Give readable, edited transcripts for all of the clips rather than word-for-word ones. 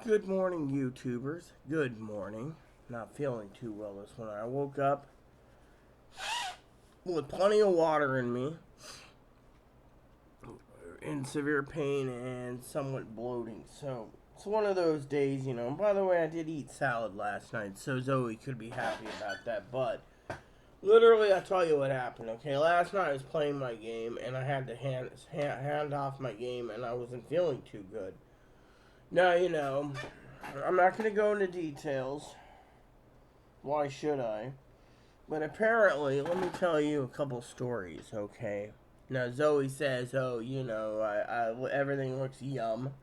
Good morning, YouTubers. Good morning. Not feeling too well this morning. I woke up with plenty of water in me, in severe pain, and somewhat bloating. So, it's one of those days, By the way, I did eat salad last night, so Zoe could be happy about that. But, literally, I'll tell you what happened, okay? Last night I was playing my game, and I had to hand off my game, and I wasn't feeling too good. Now, I'm not going to go into details. Why should I? But apparently, let me tell you a couple stories, okay? Now, Zoe says, oh, everything looks yum.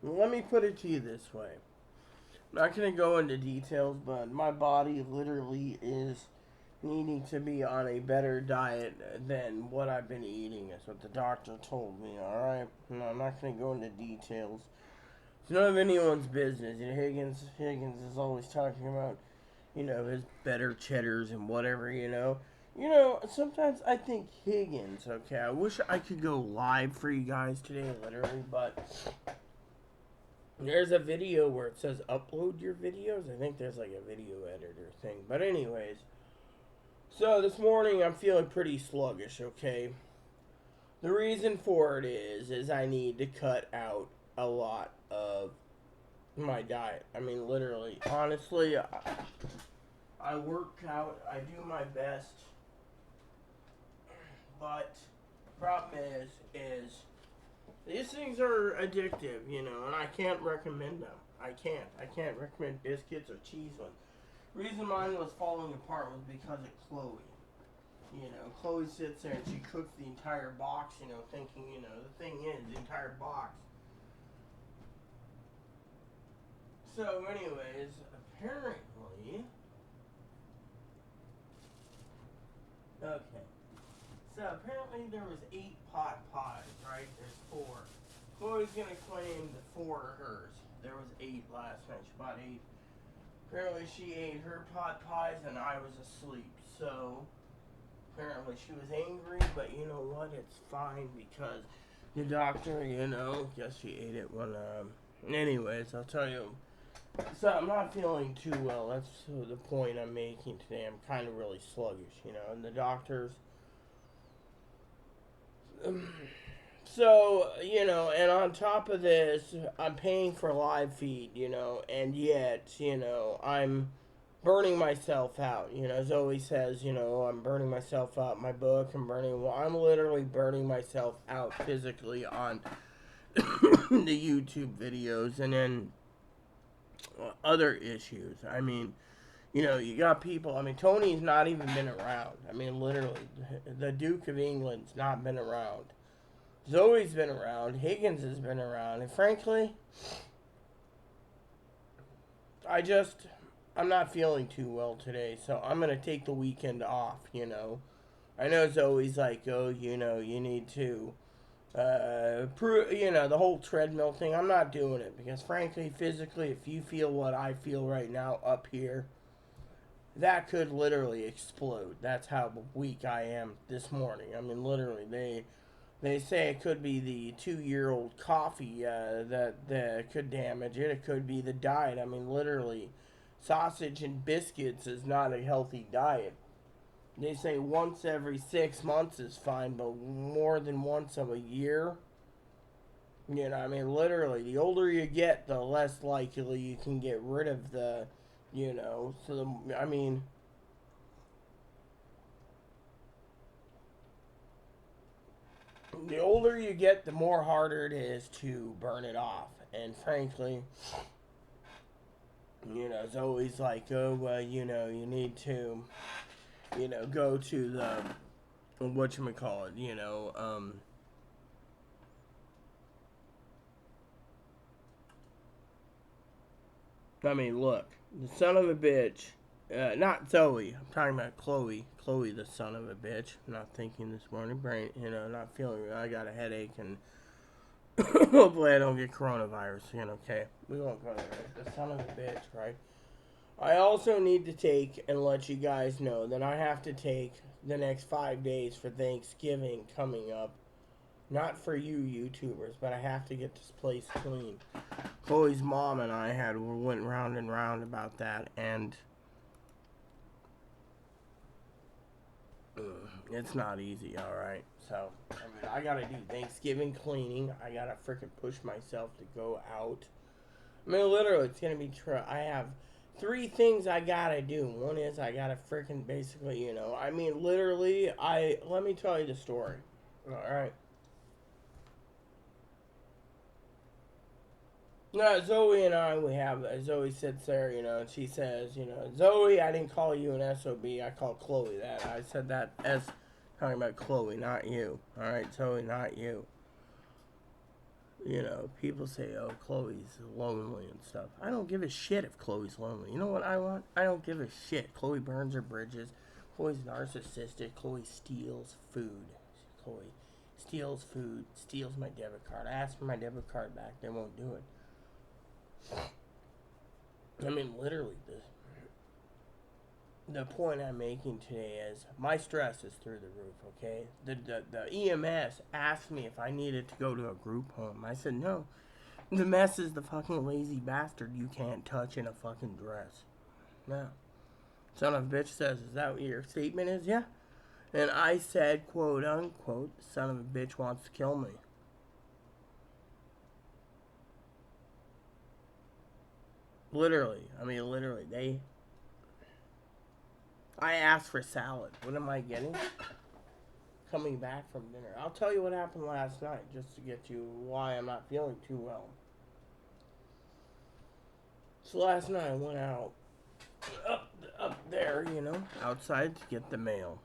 Let me put it to you this way. I'm not going to go into details, but my body literally is needing to be on a better diet than what I've been eating. That's what the doctor told me, alright? No, I'm not going to go into details. It's none of anyone's business. Higgins is always talking about, his better cheddars and whatever, sometimes I think Higgins, okay, I wish I could go live for you guys today, literally, but there's a video where it says upload your videos. I think there's like a video editor thing. But anyways, so this morning I'm feeling pretty sluggish, okay? The reason for it is I need to cut out a lot of my diet. I mean, literally, honestly, I work out, I do my best, but problem is these things are addictive, and I can't recommend them. I can't recommend biscuits or cheese ones. The reason mine was falling apart was because of Chloe. Chloe sits there and she cooks the entire box, thinking, the thing is, the entire box. So, anyways, apparently, okay. So, apparently there was 8 pot pies, right? There's 4. Chloe's gonna claim that 4 are hers. There was 8 last night. She bought 8. Apparently she ate her pot pies and I was asleep. So, apparently she was angry, but you know what? It's fine because the doctor, guess she ate it when, anyways, I'll tell you. So, I'm not feeling too well. That's the point I'm making today. I'm kind of really sluggish, and the doctors. So, and on top of this, I'm paying for live feed, and yet, I'm burning myself out. Zoe says, I'm burning myself out. My book, I'm literally burning myself out physically on the YouTube videos, and then other issues. I mean, you got people. I mean, Tony's not even been around. I mean, literally, the Duke of England's not been around. Zoe's been around. Higgins has been around. And frankly, I'm not feeling too well today. So I'm going to take the weekend off, I know Zoe's like, oh, you need to the whole treadmill thing. I'm not doing it because, frankly, physically, if you feel what I feel right now up here, that could literally explode. That's how weak I am this morning. I mean, literally, they say it could be the 2-year-old coffee that could damage it. It could be the diet. I mean, literally, sausage and biscuits is not a healthy diet. They say once every 6 months is fine, but more than once a year, I mean, literally, the older you get, the less likely you can get rid of the, I mean, the older you get, the more harder it is to burn it off. And frankly, it's always like, oh, well, you need to, go to the, whatchamacallit, I mean, look, the son of a bitch, not Zoe, I'm talking about Chloe. Chloe, the son of a bitch. Not thinking this morning, brain, not feeling, I got a headache, and hopefully I don't get coronavirus, okay. We won't go there. The son of a bitch, right? I also need to take and let you guys know that I have to take the next 5 days for Thanksgiving coming up Not for you YouTubers, but I have to get this place clean. Chloe's mom and I went round and round about that, and it's not easy, alright? So, I mean, I gotta do Thanksgiving cleaning. I gotta freaking push myself to go out. I mean, literally, it's gonna be true. I have 3 things I gotta do. One is I gotta freaking basically, I mean, literally, let me tell you the story. Alright. No, Zoe and I, Zoe sits there, and she says, Zoe, I didn't call you an SOB, I called Chloe that. I said that as talking about Chloe, not you. Alright, Zoe, not you. People say, oh, Chloe's lonely and stuff. I don't give a shit if Chloe's lonely. You know what I want? I don't give a shit. Chloe burns her bridges. Chloe's narcissistic. Chloe steals food. Chloe steals food, steals my debit card. I asked for my debit card back. They won't do it. I mean, literally, the point I'm making today is my stress is through the roof, okay? The EMS asked me if I needed to go to a group home. I said, no. The mess is the fucking lazy bastard you can't touch in a fucking dress. No. Son of a bitch says, is that what your statement is? Yeah. And I said, quote unquote, son of a bitch wants to kill me. Literally. I mean, literally. I asked for salad. What am I getting? Coming back from dinner. I'll tell you what happened last night, just to get you why I'm not feeling too well. So last night I went out, up there, outside to get the mail.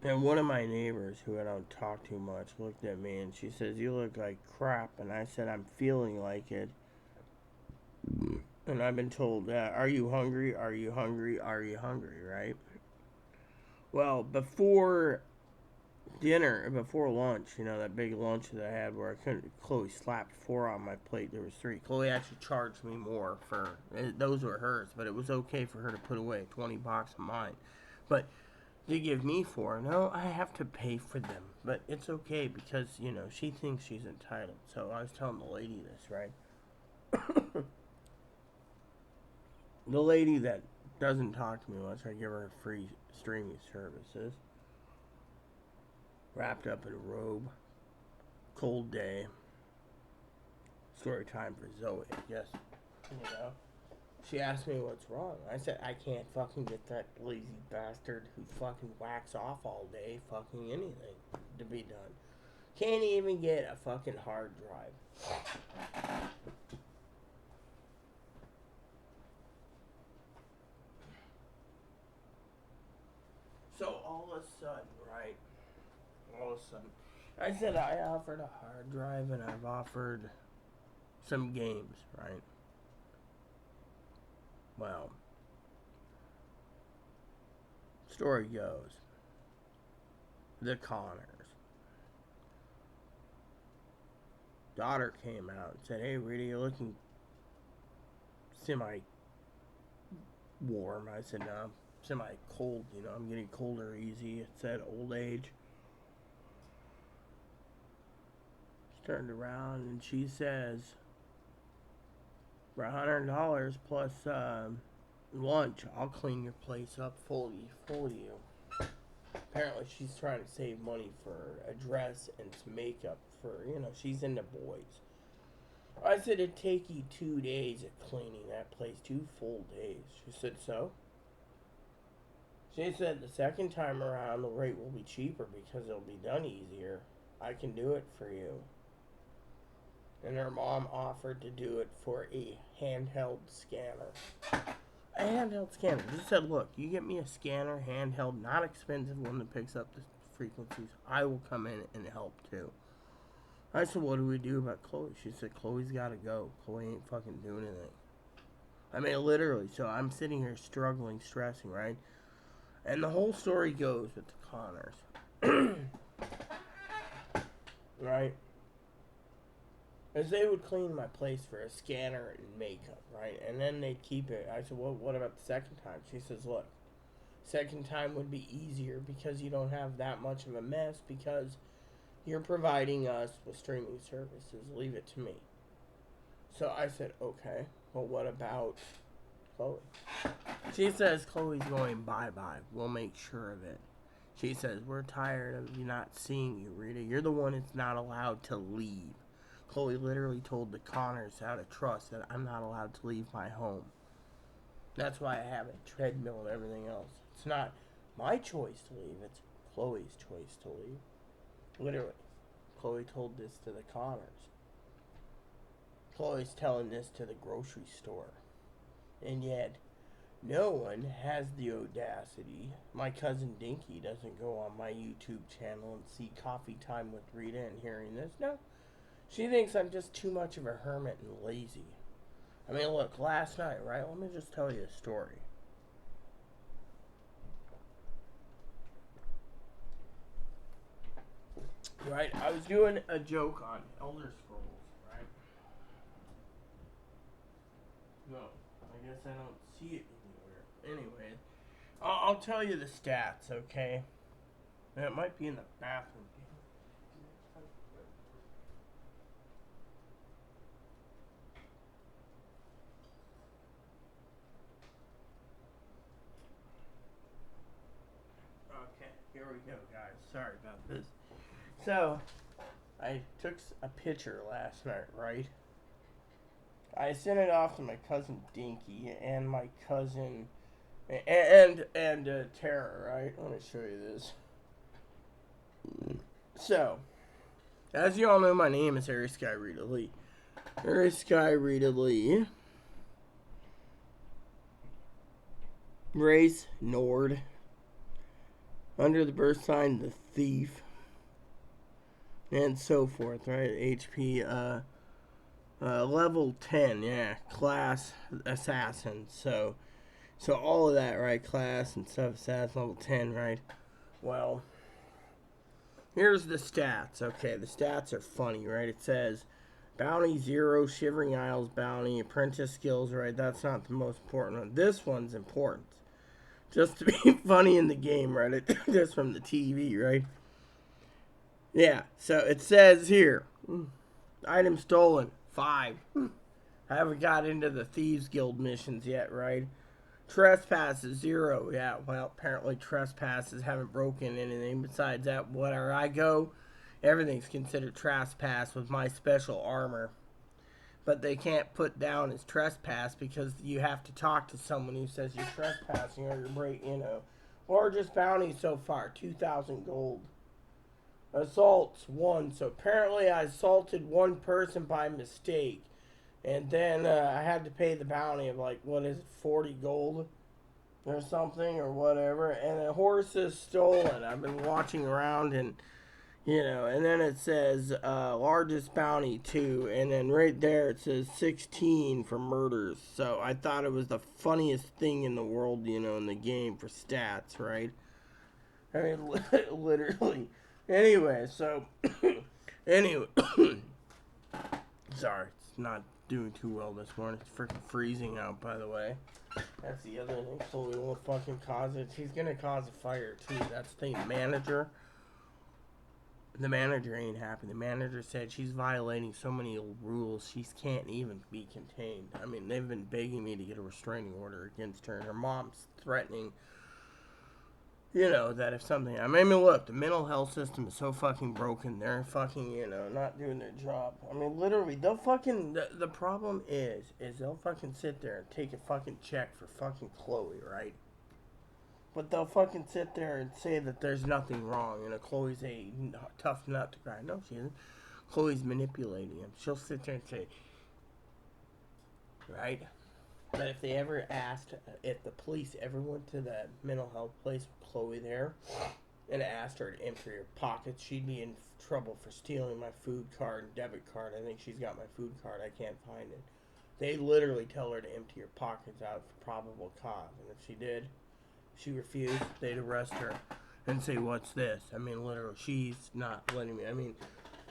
And one of my neighbors, who I don't talk too much, looked at me and she says, you look like crap. And I said, I'm feeling like it. And I've been told, are you hungry? Are you hungry? Are you hungry, right? Well, before dinner, before lunch, that big lunch that I had where Chloe slapped 4 on my plate, there was 3. Chloe actually charged me more those were hers, but it was okay for her to put away 20 bucks of mine. But to give me 4, no, I have to pay for them. But it's okay because, she thinks she's entitled. So I was telling the lady this, right? The lady that doesn't talk to me much, I give her free streaming services. Wrapped up in a robe. Cold day. Story time for Zoe, I guess. She asked me what's wrong. I said, I can't fucking get that lazy bastard who fucking whacks off all day fucking anything to be done. Can't even get a fucking hard drive. So all of a sudden, right? All of a sudden, I said I offered a hard drive and I've offered some games, right? Well, story goes, the Connors. Daughter came out and said, hey, Rita, you're looking semi-warm. I said, no, semi-cold, I'm getting colder easy. It said old age. She turned around and she says, for $100 plus lunch, I'll clean your place up fully for you. Apparently she's trying to save money for a dress and some makeup for, she's into boys. I said it'd take you 2 days of cleaning that place, 2 full days. She said, so? She said the second time around the rate will be cheaper because it'll be done easier. I can do it for you. And her mom offered to do it for a handheld scanner. A handheld scanner. She said, look, you get me a scanner, handheld, not expensive one that picks up the frequencies. I will come in and help too. I said, what do we do about Chloe? She said, Chloe's got to go. Chloe ain't fucking doing anything. I mean, literally. So I'm sitting here struggling, stressing, right? And the whole story goes with the Connors. Right? As they would clean my place for a scanner and makeup, right? And then they'd keep it. I said, well, what about the second time? She says, look, second time would be easier because you don't have that much of a mess because You're providing us with streaming services. Leave it to me. So I said, okay. Well, what about Chloe? She says Chloe's going bye-bye. We'll make sure of it. She says, we're tired of you not seeing you, Rita. You're the one that's not allowed to leave. Chloe literally told the Connors out of trust that I'm not allowed to leave my home. That's why I have a treadmill and everything else. It's not my choice to leave. It's Chloe's choice to leave. Literally. Chloe told this to the Connors. Chloe's telling this to the grocery store. And yet, no one has the audacity. My cousin Dinky doesn't go on my YouTube channel and see Coffee Time with Rita and hearing this. No. She thinks I'm just too much of a hermit and lazy. I mean, look, last night, right? Let me just tell you a story. Right? I was doing a joke on Elder Scrolls, right? No, I guess I don't see it anywhere. Anyway, I'll tell you the stats, okay? And it might be in the bathroom. Okay, here we go, guys. Sorry about this. So, I took a picture last night, right? I sent it off to my cousin Dinky and my cousin and Tara, right? Let me show you this. So, as you all know, my name is Harry Sky Rita Lee. Harry Sky Rita Lee. Race Nord. Under the birth sign, the thief. And so forth, right? HP, level 10, yeah. Class assassin. So all of that, right? Class and stuff, assassin, level 10, right? Well, here's the stats. Okay, the stats are funny, right? It says bounty 0, Shivering Isles bounty, apprentice skills, right? That's not the most important one. This one's important. Just to be funny in the game, right? It took this from the TV, right? Yeah, so it says here, item stolen, 5. I haven't got into the Thieves Guild missions yet, right? Trespasses, 0. Yeah, well, apparently trespasses haven't broken anything. Besides that, where I go, everything's considered trespass with my special armor. But they can't put down as trespass because you have to talk to someone who says you're trespassing or you're breaking, or just bounty so far, 2,000 gold. Assaults, 1. So apparently I assaulted one person by mistake. And then I had to pay the bounty of 40 gold or something or whatever. And the horse is stolen. I've been watching around and, and then it says largest bounty 2. And then right there it says 16 for murders. So I thought it was the funniest thing in the world, in the game for stats, right? I mean, literally. Anyway, so, anyway, sorry, it's not doing too well this morning. It's freaking freezing out, by the way. That's the other thing. Chloe won't fucking cause it. She's gonna cause a fire, too. That's the manager. The manager ain't happy. The manager said she's violating so many rules, she can't even be contained. I mean, they've been begging me to get a restraining order against her, and her mom's threatening that if something... I mean, look, the mental health system is so fucking broken. They're fucking, not doing their job. I mean, literally, they'll fucking... The problem is they'll fucking sit there and take a fucking check for fucking Chloe, right? But they'll fucking sit there and say that there's nothing wrong. Chloe's a tough nut to cry. No, she isn't. Chloe's manipulating him. She'll sit there and say... Right? But if they ever asked, if the police ever went to the mental health place with Chloe there and asked her to empty her pockets, she'd be in trouble for stealing my food card and debit card. I think she's got my food card. I can't find it. They literally tell her to empty her pockets out for probable cause. And if she did, she refused, they'd arrest her and say, what's this? I mean, literally, she's not letting me. I mean...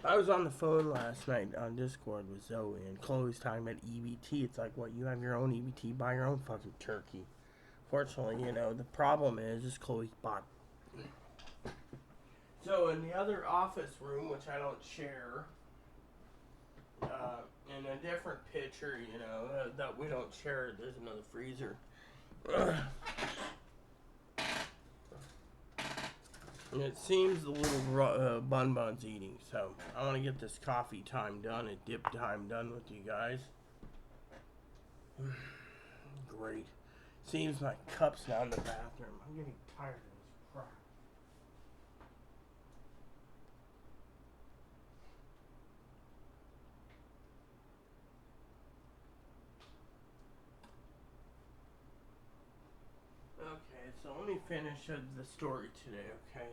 I was on the phone last night on Discord with Zoe, and Chloe's talking about EBT. It's like, what, you have your own EBT? Buy your own fucking turkey. Fortunately, the problem is Chloe's bought So in the other office room, which I don't share, in a different picture, that we don't share, there's another freezer. And it seems the little Bun Bun's eating, so I want to get this coffee time done and dip time done with you guys. Great. Seems my cup's down the bathroom. I'm getting tired of this crap. Okay, so let me finish the story today, okay?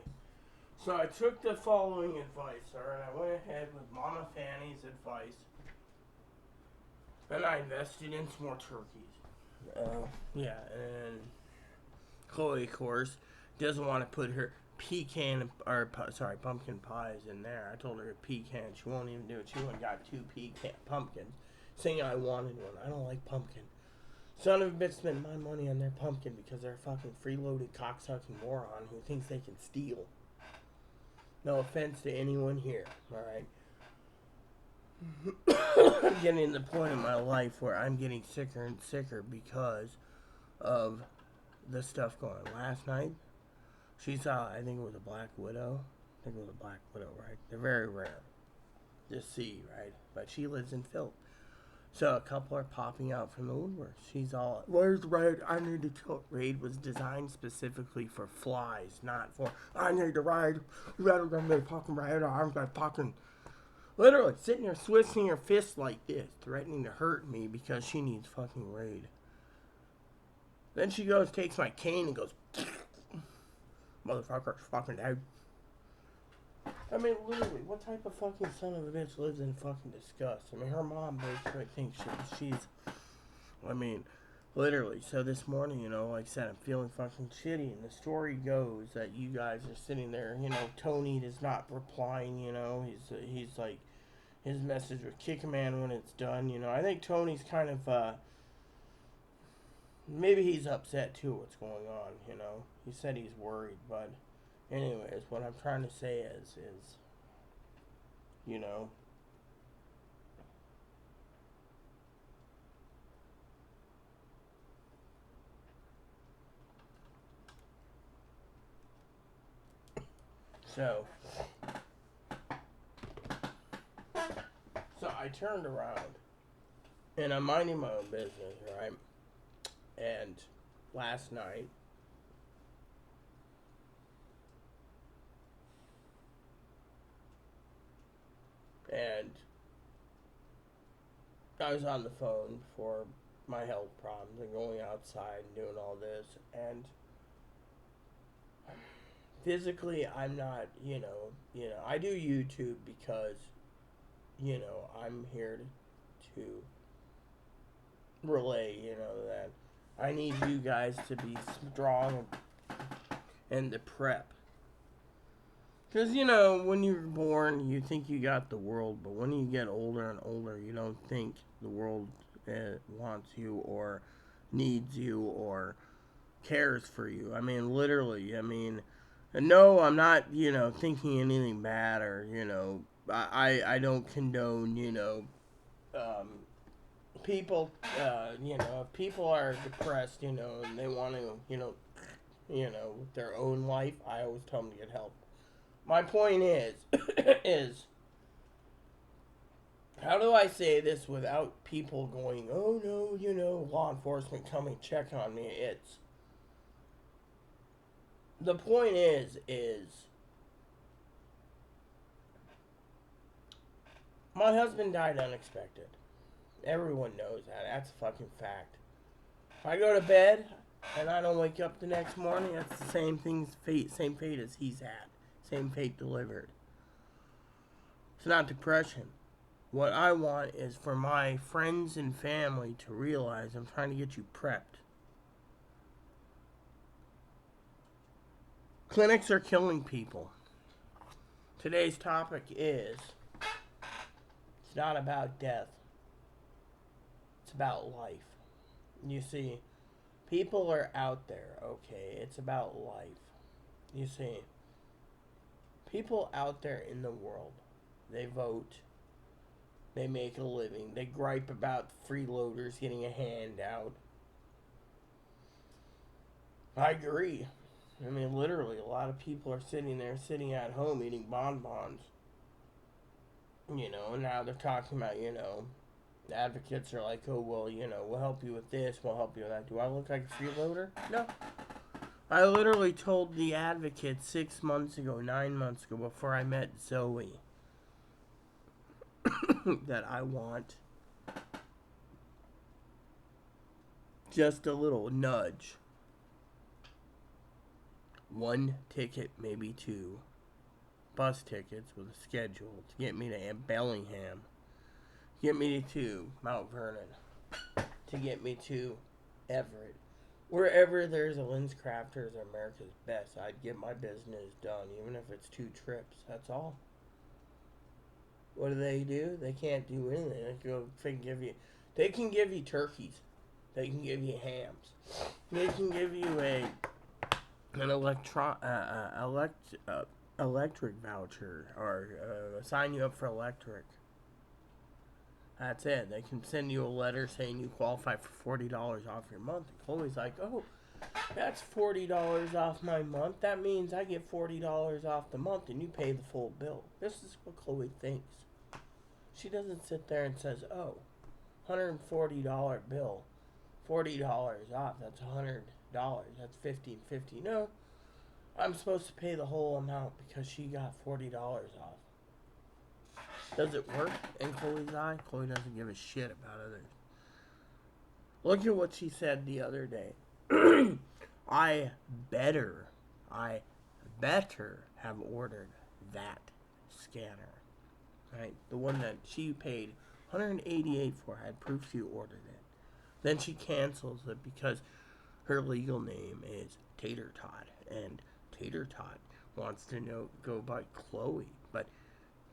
So I took the following advice, alright? I went ahead with Mama Fanny's advice. And I invested in some more turkeys. Yeah, and Chloe, of course, doesn't want to put her pumpkin pies in there. I told her pecan. She won't even do it. She went and got 2 pecan pumpkins, saying I wanted one. I don't like pumpkin. Son of a bitch spent my money on their pumpkin because they're a fucking freeloaded cocksucking moron who thinks they can steal. No offense to anyone here, alright? I'm getting to the point in my life where I'm getting sicker and sicker because of the stuff going on. Last night, she saw, I think it was a black widow. Right? They're very rare to see, right? But she lives in filth. So a couple are popping out from the woodwork. She's all, where's Raid? I need to kill. Raid was designed specifically for flies, not for, I need to Raid. You better give me a fucking Raid or I'm gonna fucking... Literally, sitting there twisting her fist like this, threatening to hurt me because she needs fucking Raid. Then she goes, takes my cane and goes, motherfucker's fucking dead. I mean, literally, what type of fucking son of a bitch lives in fucking disgust? I mean, her mom basically thinks she's, I mean, literally. So this morning, like I said, I'm feeling fucking shitty, and the story goes that you guys are sitting there, Tony is not replying, he's like, his message will kick a man when it's done, I think Tony's kind of, maybe he's upset too what's going on, he said he's worried, but anyways, what I'm trying to say is so I turned around and I'm minding my own business, right? And last night, and I was on the phone for my health problems and going outside and doing all this, and physically I'm not, I do YouTube because, I'm here to relay, that I need you guys to be strong and to prep. Because, when you're born, you think you got the world, but when you get older and older, you don't think the world wants you or needs you or cares for you. I mean, literally, no, I'm not, thinking anything bad or, I don't condone, people, if people are depressed, and they want to, with their own life, I always tell them to get help. My point is, how do I say this without people going, oh no, law enforcement coming check on me? The point is, my husband died unexpected. Everyone knows that. That's a fucking fact. If I go to bed and I don't wake up the next morning, that's the same fate as he's had. Same fate delivered. It's not depression. What I want is for my friends and family to realize I'm trying to get you prepped. Clinics are killing people. Today's topic is, it's not about death. It's about life. You see, people are out there, okay? It's about life. You see, People out there in the world, they vote, they make a living, they gripe about freeloaders getting a handout. I agree. I mean, literally, a lot of people are sitting at home eating bonbons. Now they're talking about, advocates are like, oh, well, we'll help you with this, we'll help you with that. Do I look like a freeloader? No. I literally told the advocate 6 months ago, 9 months ago, before I met Zoe, that I want just a little nudge. 1 ticket, maybe 2 bus tickets with a schedule to get me to Bellingham, get me to Mount Vernon, to get me to Everett. Wherever there's a LensCrafters or America's Best, I'd get my business done, even if it's 2 trips. That's all. What do? They can't do anything. They can give you turkeys. They can give you hams. They can give you an electric voucher, or sign you up for electric. That's it. They can send you a letter saying you qualify for $40 off your month. And Chloe's like, oh, that's $40 off my month. That means I get $40 off the month and you pay the full bill. This is what Chloe thinks. She doesn't sit there and says, oh, $140 bill, $40 off, that's $100. That's $15.50. No, I'm supposed to pay the whole amount because she got $40 off. Does it work in Chloe's eye? Chloe doesn't give a shit about others. Look at what she said the other day. I better have ordered that scanner. Right? The one that she paid $188 for. I had proof she ordered it. Then she cancels it because her legal name is Tater Tot, and Tater Tot wants to go by Chloe. But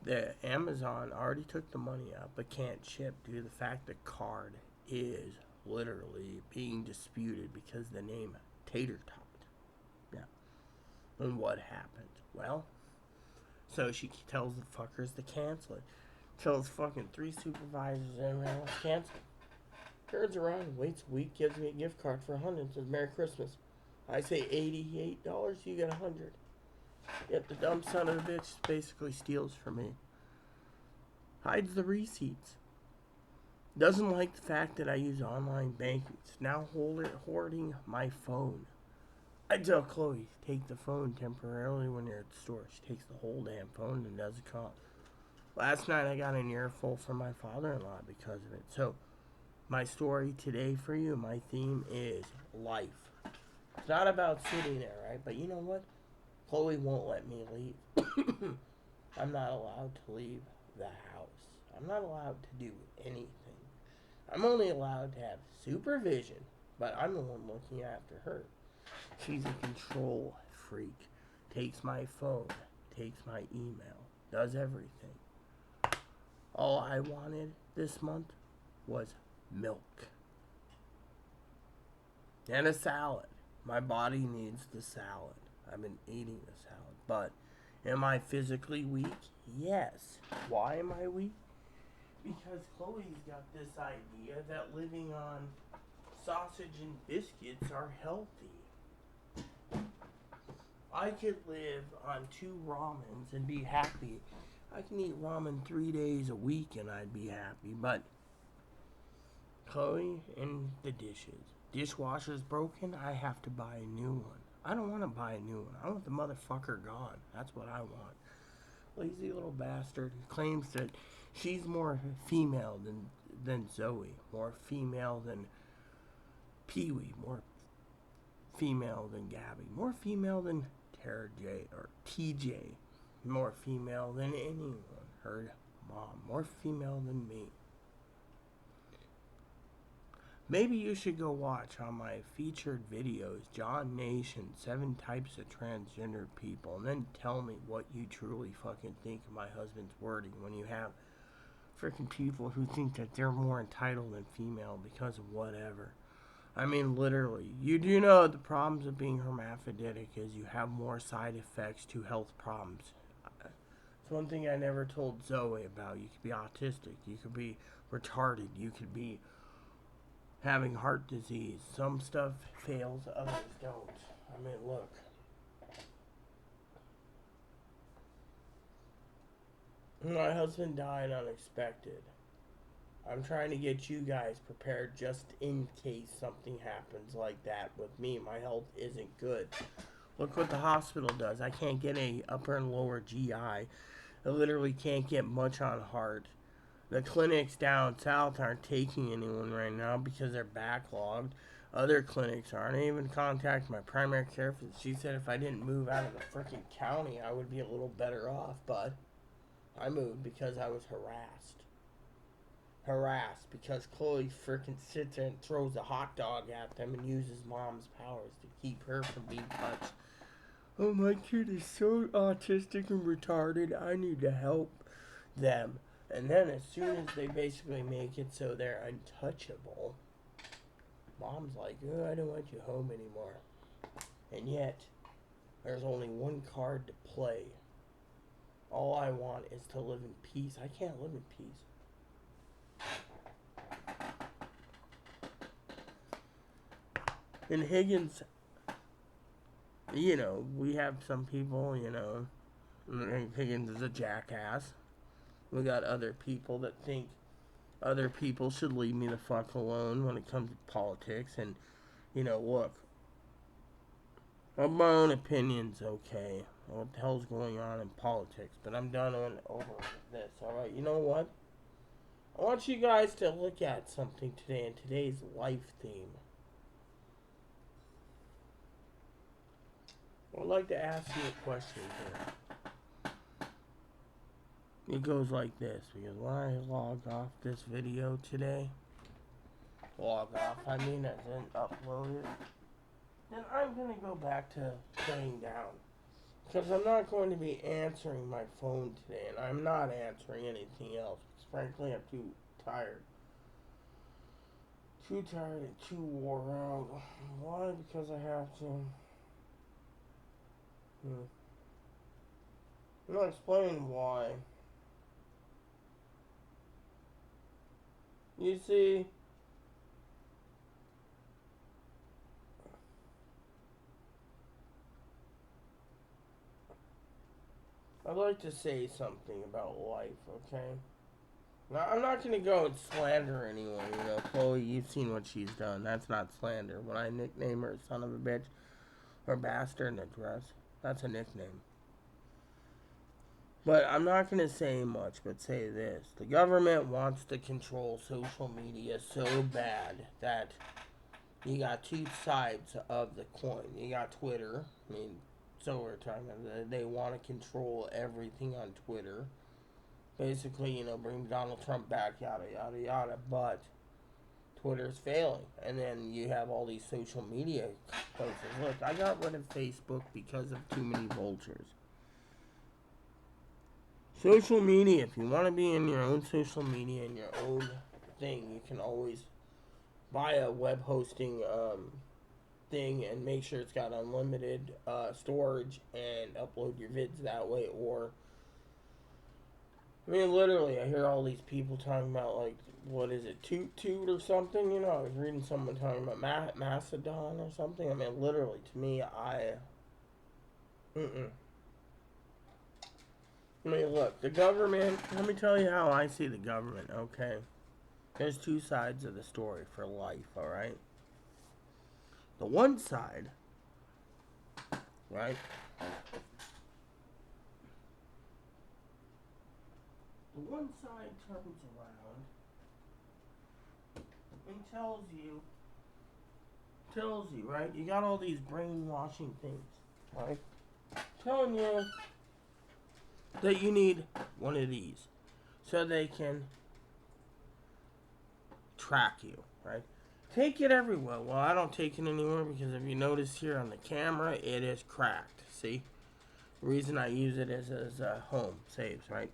the Amazon already took the money out, but can't ship due to the fact the card is literally being disputed because the name Tater Tot. Yeah. And what happened? Well, so she tells the fuckers to cancel it. Tells fucking 3 supervisors and everyone else cancel it. Turns around, waits a week, gives me a gift card for $100, says Merry Christmas. I say $88, you get $100. Yet the dumb son of a bitch basically steals from me. Hides the receipts. Doesn't like the fact that I use online banking. It's now hoarding my phone. I tell Chloe, take the phone temporarily when you're at the store. She takes the whole damn phone and doesn't call. Last night I got an earful from my father-in-law because of it. So, my story today for you, my theme is life. It's not about sitting there, right? But you know what? Chloe won't let me leave. I'm not allowed to leave the house. I'm not allowed to do anything. I'm only allowed to have supervision, but I'm the one looking after her. She's a control freak. Takes my phone, takes my email, does everything. All I wanted this month was milk. And a salad. My body needs the salad. I've been eating the salad. But am I physically weak? Yes. Why am I weak? Because Chloe's got this idea that living on sausage and biscuits are healthy. I could live on 2 ramens and be happy. I can eat ramen 3 days a week and I'd be happy. But Chloe and the dishes. Dishwasher's broken, I have to buy a new one. I don't want to buy a new one. I want the motherfucker gone. That's what I want. Lazy little bastard who claims that she's more female than Zoe. More female than Pee-wee. More female than Gabby. More female than Tara J. or TJ. More female than anyone. Her mom. More female than me. Maybe you should go watch on my featured videos, John Nation, 7 types of transgender people, and then tell me what you truly fucking think of my husband's wording when you have freaking people who think that they're more entitled than female because of whatever. I mean, literally, you do know the problems of being hermaphroditic is you have more side effects to health problems. It's one thing I never told Zoe about. You could be autistic, you could be retarded, you could be having heart disease. Some stuff fails, others don't. I mean, look. My husband died unexpected. I'm trying to get you guys prepared just in case something happens like that with me. My health isn't good. Look what the hospital does. I can't get a upper and lower GI. I literally can't get much on heart. The clinics down south aren't taking anyone right now because they're backlogged. Other clinics aren't. I even contacted my primary care physician. She said if I didn't move out of the freaking county, I would be a little better off. But I moved because I was harassed. Harassed because Chloe freaking sits there and throws a hot dog at them and uses mom's powers to keep her from being touched. Oh, my kid is so autistic and retarded. I need to help them. And then as soon as they basically make it so they're untouchable, mom's like, oh, I don't want you home anymore. And yet, there's only one card to play. All I want is to live in peace. I can't live in peace. In Higgins, we have some people, Higgins is a jackass. We got other people that think other people should leave me the fuck alone when it comes to politics. And, look, I have my own opinions, okay, what the hell's going on in politics, but I'm done over with this, alright? You know what? I want you guys to look at something today in today's life theme. I'd like to ask you a question here. It goes like this, because when I log off this video today, I didn't upload it, then I'm going to go back to laying down. Because I'm not going to be answering my phone today, and I'm not answering anything else. Because frankly, I'm too tired. Too tired and too wore out. Why? Because I have to. I'm not explaining why. You see, I'd like to say something about life, okay? Now, I'm not going to go and slander anyone, Chloe, you've seen what she's done. That's not slander. When I nickname her son of a bitch or bastard in a dress, that's a nickname. But I'm not going to say much, but say this. The government wants to control social media so bad that you got two sides of the coin. You got Twitter. I mean, so we're talking about they want to control everything on Twitter. Basically, bring Donald Trump back, yada, yada, yada. But Twitter's failing. And then you have all these social media places. Look, I got rid of Facebook because of too many vultures. Social media, if you want to be in your own social media and your own thing, you can always buy a web hosting thing and make sure it's got unlimited storage and upload your vids that way. Or, I mean, literally, I hear all these people talking about, like, what is it, Toot or something? I was reading someone talking about Macedon or something. I mean, literally, to me, I mean, look, the government, let me tell you how I see the government, okay? There's two sides of the story for life, alright? The one side, right? The one side turns around and tells you, right? You got all these brainwashing things, right? Telling you that you need one of these so they can track you, right? Take it everywhere. Well, I don't take it anywhere because if you notice here on the camera, it is cracked. See? The reason I use it is as a home saves, right?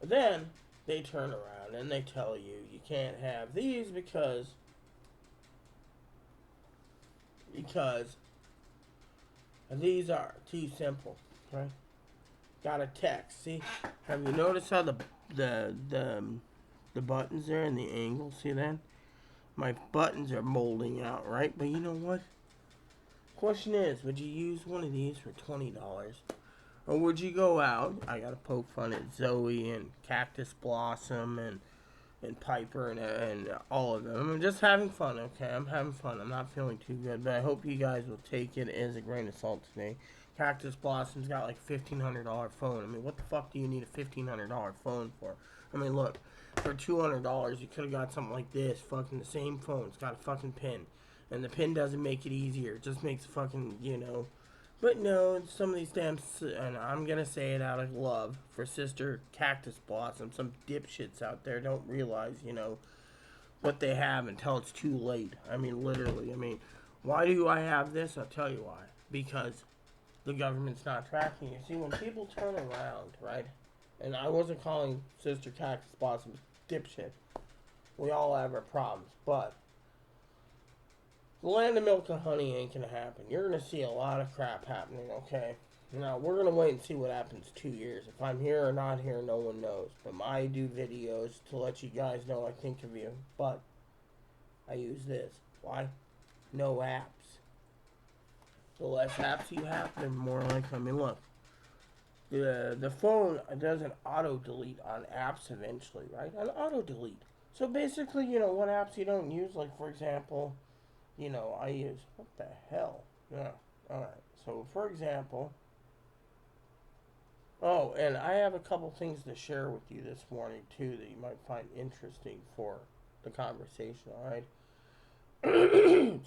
Then they turn around and they tell you you can't have these because These are too simple, right? Got a text. See, have you noticed how the buttons there and the angle? See that? My buttons are molding out, right? But you know what? Question is, would you use one of these for $20? Or would you go out? I gotta poke fun at Zoe and Cactus Blossom and Piper and all of them. I'm just having fun, okay? I'm having fun. I'm not feeling too good, but I hope you guys will take it as a grain of salt today. Cactus Blossom's got like $1,500 phone. I mean, what the fuck do you need a $1,500 phone for? I mean, look, for $200, you could have got something like this. Fucking the same phone. It's got a fucking pin. And the pin doesn't make it easier. It just makes fucking, you know. But no, some of these damn, and I'm gonna say it out of love for Sister Cactus Blossom. Some dipshits out there don't realize, you know, what they have until it's too late. I mean, literally. I mean, why do I have this? I'll tell you why. Because the government's not tracking you. See, when people turn around, right? And I wasn't calling Sister Cactus Blossom dipshit. We all have our problems, but the land of milk and honey ain't gonna happen. You're gonna see a lot of crap happening, okay? Now, we're gonna wait and see what happens 2 years. If I'm here or not here, no one knows. But I do videos to let you guys know I think of you. But I use this. Why? No apps. The less apps you have, the more like, I mean, look. The phone doesn't auto-delete on apps eventually, right? An auto-delete. So basically, you know, what apps you don't use, like, for example, you know, I use, what the hell? Yeah, alright. So, for example, oh, and I have a couple things to share with you this morning, too, that you might find interesting for the conversation, alright?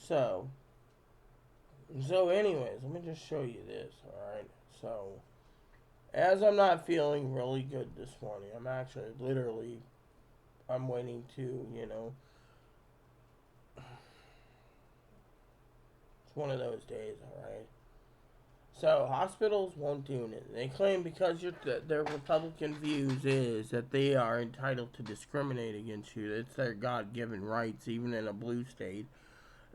so, anyways, let me just show you this, alright? So, as I'm not feeling really good this morning, I'm actually literally, I'm waiting to, you know, it's one of those days, alright? So, hospitals won't do it. They claim because their Republican views is that they are entitled to discriminate against you. It's their God-given rights, even in a blue state,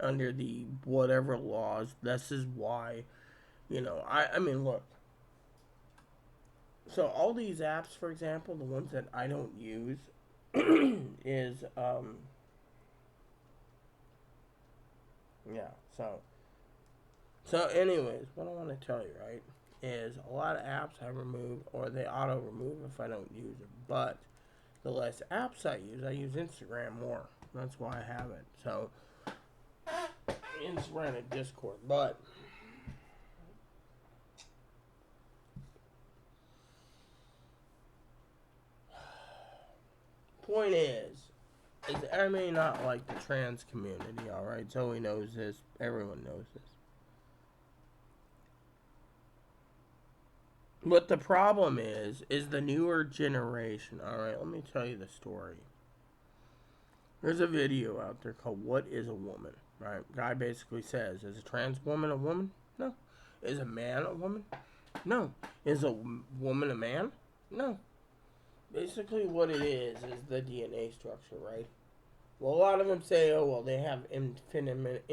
under the whatever laws. This is why, you know, I mean, look. So, all these apps, for example, the ones that I don't use, is, yeah, So, anyways, what I want to tell you, right, is a lot of apps I remove or they auto remove if I don't use them. But the less apps I use Instagram more. That's why I have it. So, Instagram and Discord. But, point is I may not like the trans community, alright? Zoe knows this. Everyone knows this. What the problem is the newer generation. Alright, let me tell you the story. There's a video out there called What is a Woman? Right? Guy basically says, is a trans woman a woman? No. Is a man a woman? No. Is a woman a man? No. Basically what it is the DNA structure, right? Well, a lot of them say, oh, well, they have effeminate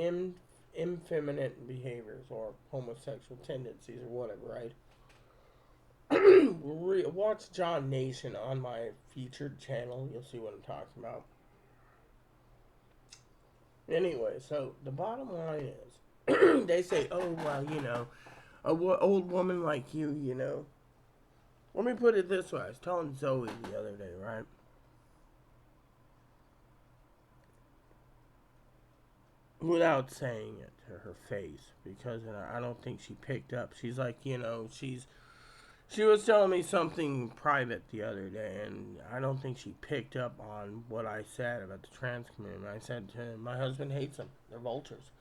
behaviors or homosexual tendencies or whatever, right? Watch John Nation on my featured channel. You'll see what I'm talking about. Anyway, so the bottom line is, they say, oh, well, you know, old woman like you know. Let me put it this way. I was telling Zoe the other day, right? Without saying it to her face, because I don't think she picked up. She's like, you know, she was telling me something private the other day, and I don't think she picked up on what I said about the trans community. I said to her, my husband hates them. They're vultures.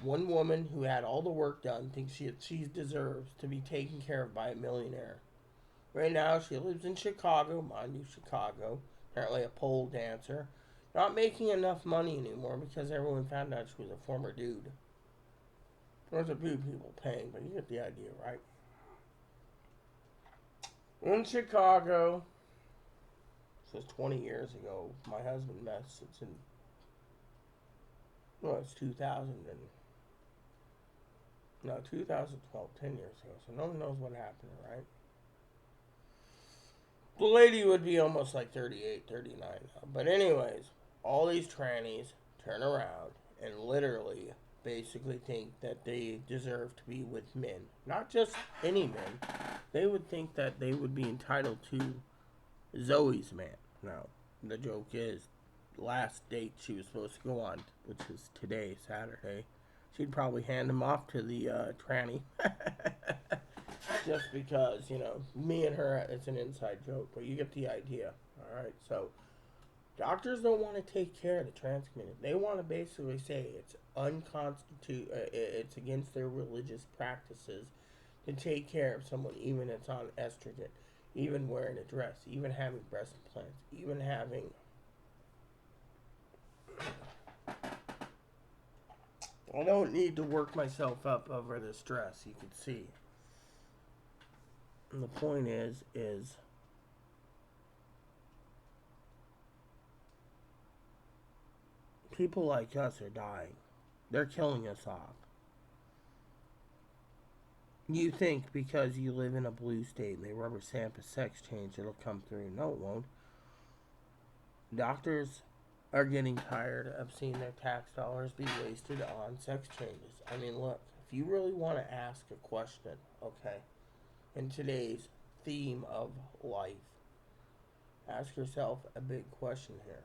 One woman who had all the work done thinks she deserves to be taken care of by a millionaire. Right now, she lives in Chicago, mind you, Chicago. Apparently a pole dancer. Not making enough money anymore because everyone found out she was a former dude. There's a few people paying, but you get the idea, right? In Chicago, this was 20 years ago. My husband met since it's 2000 and No, 2012, 10 years ago. So no one knows what happened, right? The lady would be almost like 38, 39 now. But anyways, all these trannies turn around and literally basically think that they deserve to be with men. Not just any men. They would think that they would be entitled to Zoe's man. Now, the joke is, last date she was supposed to go on, which is today, Saturday, she'd probably hand him off to the tranny. Just because, me and her, it's an inside joke, but you get the idea. Alright, so doctors don't want to take care of the trans community. They want to basically say it's it's against their religious practices to take care of someone even if it's on estrogen, even wearing a dress, even having breast implants, even having I don't need to work myself up over this dress, you can see. And the point is people like us are dying. They're killing us off. You think because you live in a blue state and they rubber stamp a sex change, it'll come through. No, it won't. Doctors are getting tired of seeing their tax dollars be wasted on sex changes. I mean, look, if you really want to ask a question, okay, in today's theme of life, ask yourself a big question here.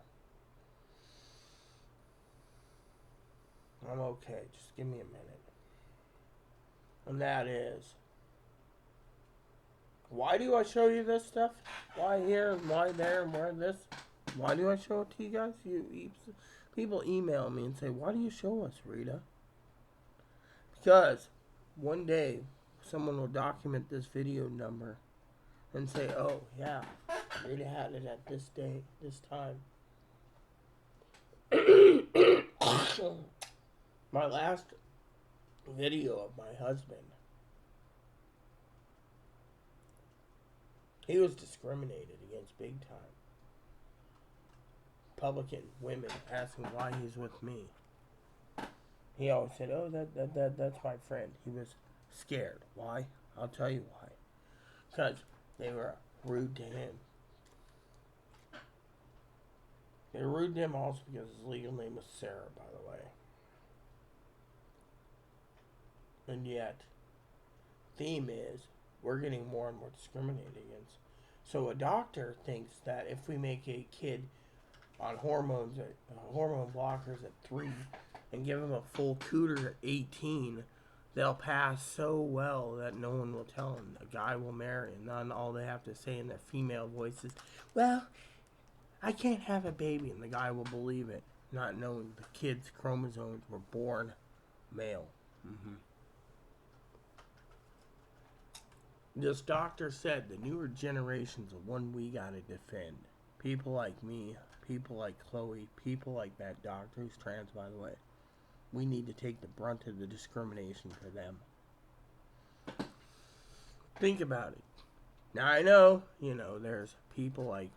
I'm okay, just give me a minute. And that is, why do I show you this stuff? Why here and why there and why this? Why do I show it to you guys? People email me and say, why do you show us, Rita? Because one day someone will document this video number and say, oh yeah, Rita had it at this day, this time. My last video of my husband, he was discriminated against big time. Republican women asking why he's with me. He always said, oh, that's my friend. He was scared. Why? I'll tell you why. Because they were rude to him. They were rude to him also because his legal name was Sarah, by the way. And yet, theme is, we're getting more and more discriminated against. So a doctor thinks that if we make a kid on hormone blockers at 3 and give them a full cooter at 18, they'll pass so well that no one will tell them. A guy will marry, and then all they have to say in their female voice is, well, I can't have a baby, and the guy will believe it, not knowing the kid's chromosomes were born male. This doctor said the newer generation's the one we gotta defend. People like me, people like Chloe, people like that doctor who's trans, by the way. We need to take the brunt of the discrimination for them. Think about it. Now I know, there's people like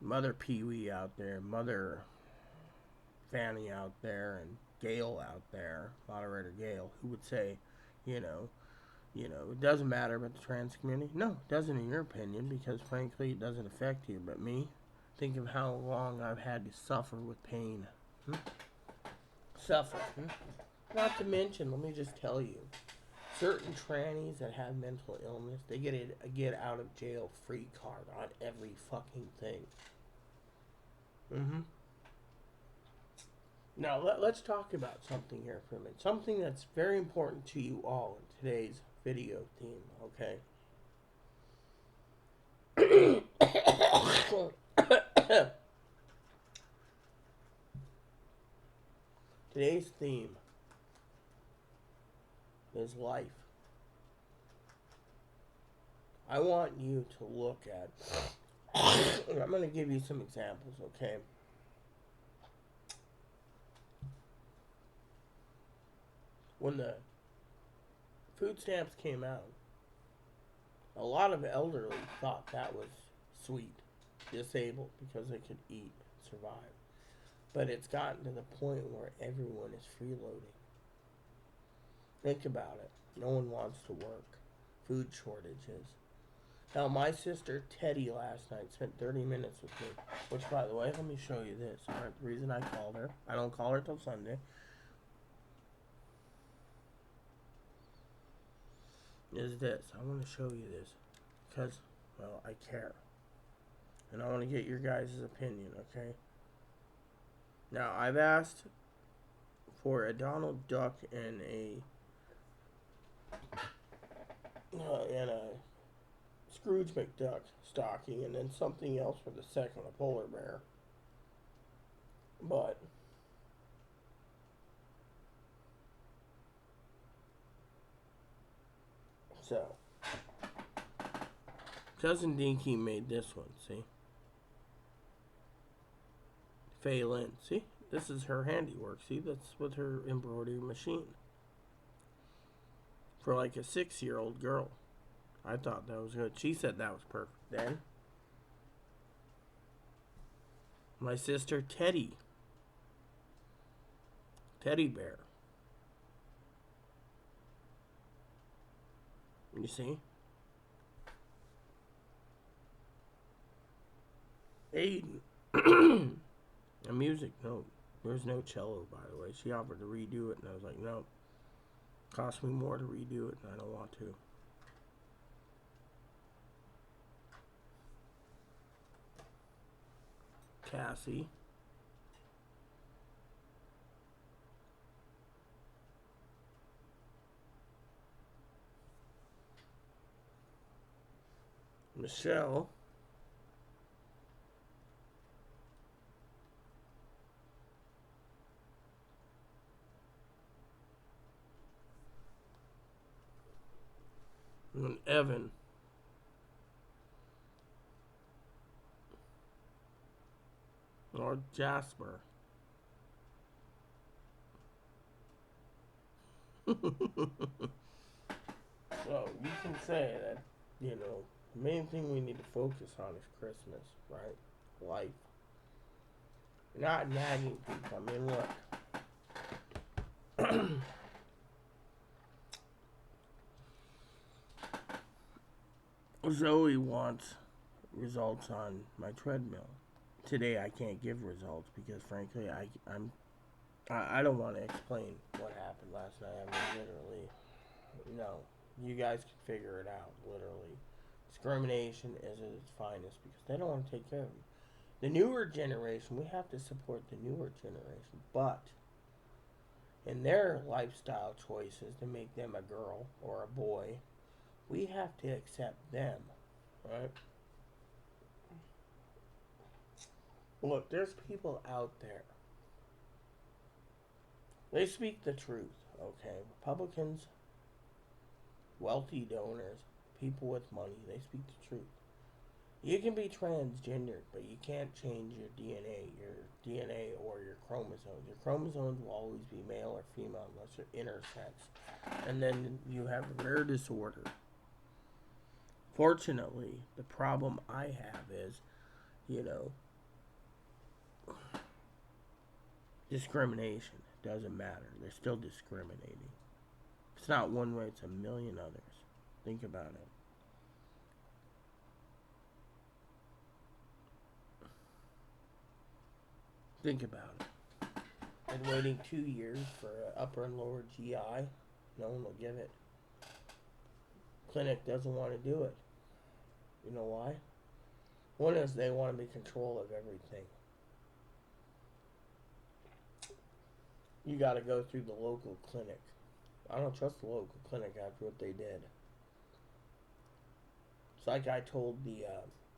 Mother Pee-wee out there, Mother Fanny out there, and Gail out there, Moderator Gail, who would say, it doesn't matter about the trans community. No, it doesn't in your opinion, because frankly it doesn't affect you. But me, think of how long I've had to suffer with pain. Suffer. Not to mention, let me just tell you, certain trannies that have mental illness, they get a get out of jail free card on every fucking thing. Now let's talk about something here for a minute. Something that's very important to you all in today's video theme, okay? Today's theme is life. I want you to look at, I'm going to give you some examples, okay? When the food stamps came out, a lot of elderly thought that was sweet, disabled, because they could eat and survive. But it's gotten to the point where everyone is freeloading. Think about it. No one wants to work. Food shortages. Now, my sister Teddy last night spent 30 minutes with me. Which, by the way, let me show you this. Alright, the reason I called her, I don't call her till Sunday, is this. I want to show you this. Because, well, I care. And I want to get your guys' opinion, okay? Now, I've asked for a Donald Duck and a Scrooge McDuck stocking, and then something else for the second, a polar bear. But so Cousin Dinky made this one. See, Phelan. See, this is her handiwork. See, that's with her embroidery machine for like a 6-year-old girl. I thought that was good. She said that was perfect. Then my sister Teddy bear. You see? Aiden. A music note. There's no cello, by the way. She offered to redo it, and I was like, no. Cost me more to redo it, and I don't want to. Cassie. Michelle. And Evan. Or Jasper. So you can say that, you know, the main thing we need to focus on is Christmas, right? Life. Not nagging people. I mean, look. Zoe wants results on my treadmill. Today I can't give results because, frankly, I don't want to explain what happened last night. I mean, literally, no. You guys can figure it out, literally. Discrimination is at its finest because they don't want to take care of you. The newer generation, we have to support the newer generation, but in their lifestyle choices to make them a girl or a boy, we have to accept them, right? Look, there's people out there. They speak the truth, okay? Republicans, wealthy donors, people with money, they speak the truth. You can be transgendered, but you can't change your DNA or your chromosomes. Your chromosomes will always be male or female unless you're intersex. And then you have a rare disorder. Fortunately, the problem I have is, you know, discrimination. It doesn't matter. They're still discriminating. It's not one way, it's a million others. Think about it. Think about it. Been waiting 2 years for an upper and lower GI. No one will give it. Clinic doesn't want to do it. You know why? One is they want to be in control of everything. You got to go through the local clinic. I don't trust the local clinic after what they did. It's like I told the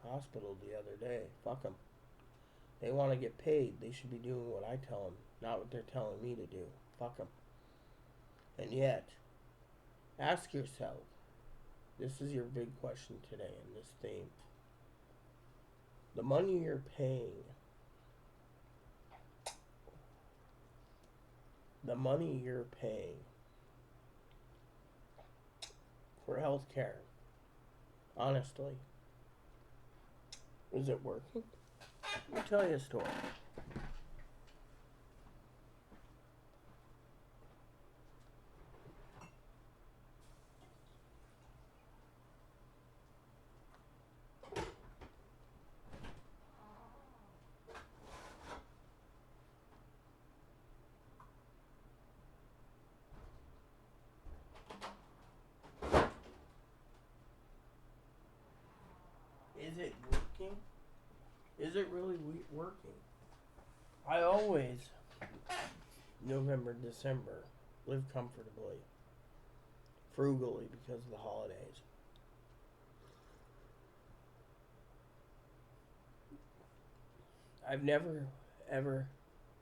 hospital the other day. Fuck them. They want to get paid. They should be doing what I tell them, not what they're telling me to do. Fuck them. And yet, ask yourself, this is your big question today in this theme. The money you're paying, for health care, honestly, is it working? Let me tell you a story. Is it working? Is it really working? I always, November, December, live comfortably, frugally because of the holidays. I've never, ever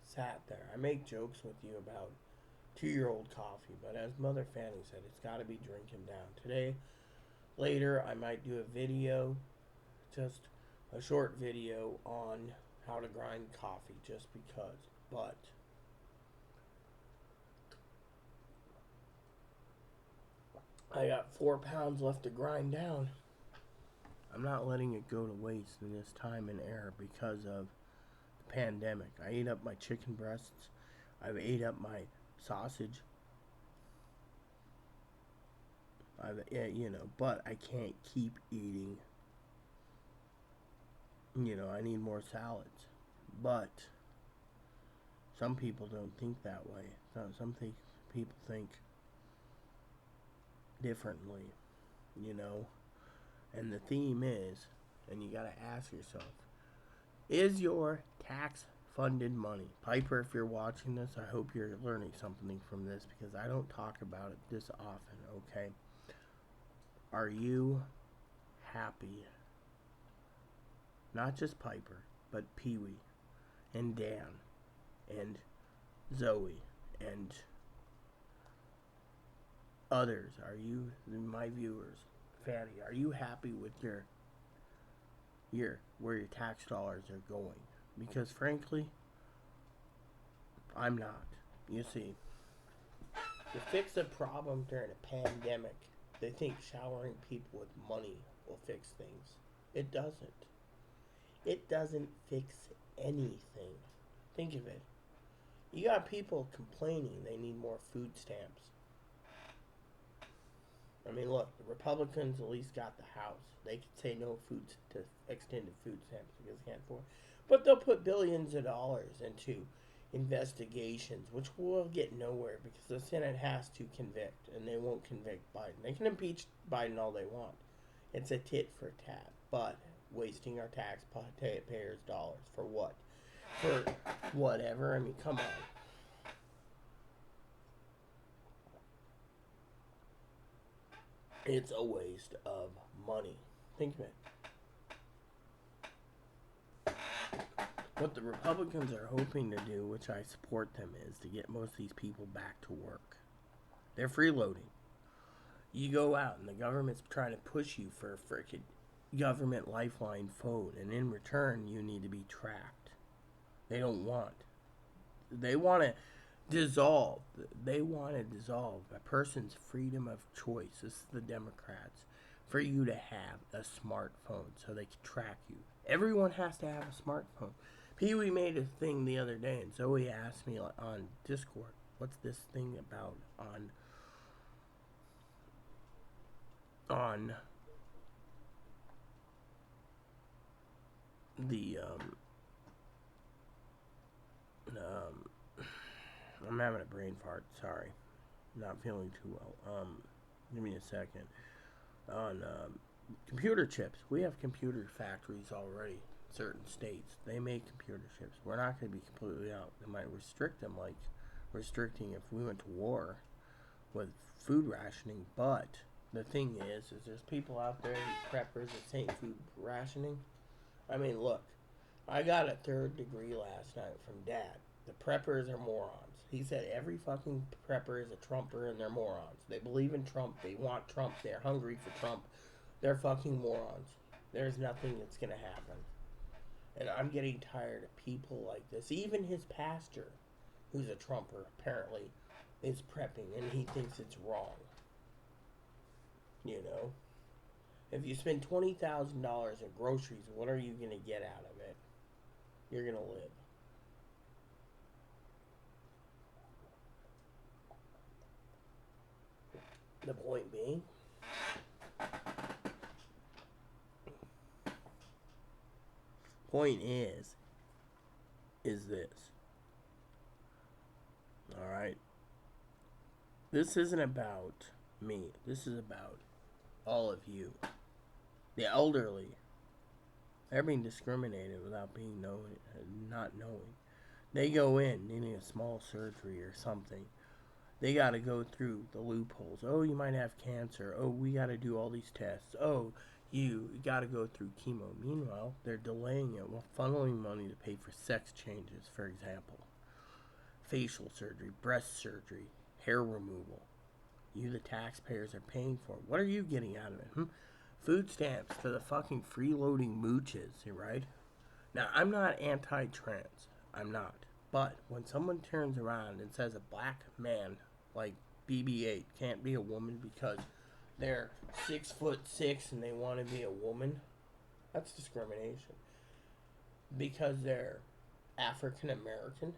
sat there. I make jokes with you about 2-year-old coffee, but as Mother Fanny said, it's got to be drinking down. Today, later, I might do a video, just a short video on how to grind coffee, just because. But I got 4 pounds left to grind down. I'm not letting it go to waste in this time and era because of the pandemic. I ate up my chicken breasts. I've ate up my sausage. But I can't keep eating. I need more salads. But some people don't think that way. Some people think differently, And the theme is, and you gotta ask yourself, is your tax funded money? Piper, if you're watching this, I hope you're learning something from this because I don't talk about it this often, okay? Are you happy? Not just Piper, but Pee Wee and Dan and Zoe and others. Are you, my viewers, Fanny, are you happy with your where your tax dollars are going? Because frankly, I'm not. You see, to fix a problem during a pandemic, they think showering people with money will fix things. It doesn't. It doesn't fix anything. Think of it. You got people complaining they need more food stamps. I mean, look, the Republicans at least got the House. They could say no food to extended food stamps because they can't afford. But they'll put billions of dollars into investigations, which will get nowhere because the Senate has to convict, and they won't convict Biden. They can impeach Biden all they want. It's a tit for tat, but wasting our taxpayers' dollars for what? For whatever. I mean, come on. It's a waste of money. Think of it. What the Republicans are hoping to do, which I support them, is to get most of these people back to work. They're freeloading. You go out and the government's trying to push you for a frickin' government lifeline phone, and in return you need to be tracked. They don't want. They want to dissolve. They want to dissolve a person's freedom of choice. This is the Democrats. For you to have a smartphone so they can track you. Everyone has to have a smartphone. Pee Wee made a thing the other day, and Zoe asked me on Discord, what's this thing about on the I'm having a brain fart, sorry. Not feeling too well. Give me a second. On computer chips. We have computer factories already. Certain states, they make computer chips. We're not going to be completely out. They might restrict them, like restricting if we went to war with food rationing. But the thing is there's people out there, these preppers that say food rationing. I mean, look, I got a 3rd degree last night from Dad. The preppers are morons. He said every fucking prepper is a Trumper and they're morons. They believe in Trump. They want Trump. They're hungry for Trump. They're fucking morons. There's nothing that's going to happen. And I'm getting tired of people like this. Even his pastor, who's a Trumper, apparently, is prepping and he thinks it's wrong. If you spend $20,000 in groceries, what are you going to get out of it? You're going to live. The point being, is this. Alright? This isn't about me. This is about all of you. The elderly They're being discriminated without being not knowing. They go in needing a small surgery or something. They got to go through the loopholes. Oh, you might have cancer. Oh, we got to do all these tests. Oh, you got to go through chemo. Meanwhile, they're delaying it while funneling money to pay for sex changes, for example. Facial surgery, breast surgery, hair removal. You, the taxpayers, are paying for it. What are you getting out of it? Food stamps to the fucking freeloading mooches, right? Now, I'm not anti-trans. I'm not. But when someone turns around and says a black man like BB-8 can't be a woman because they're 6'6" and they want to be a woman, that's discrimination. Because they're African American,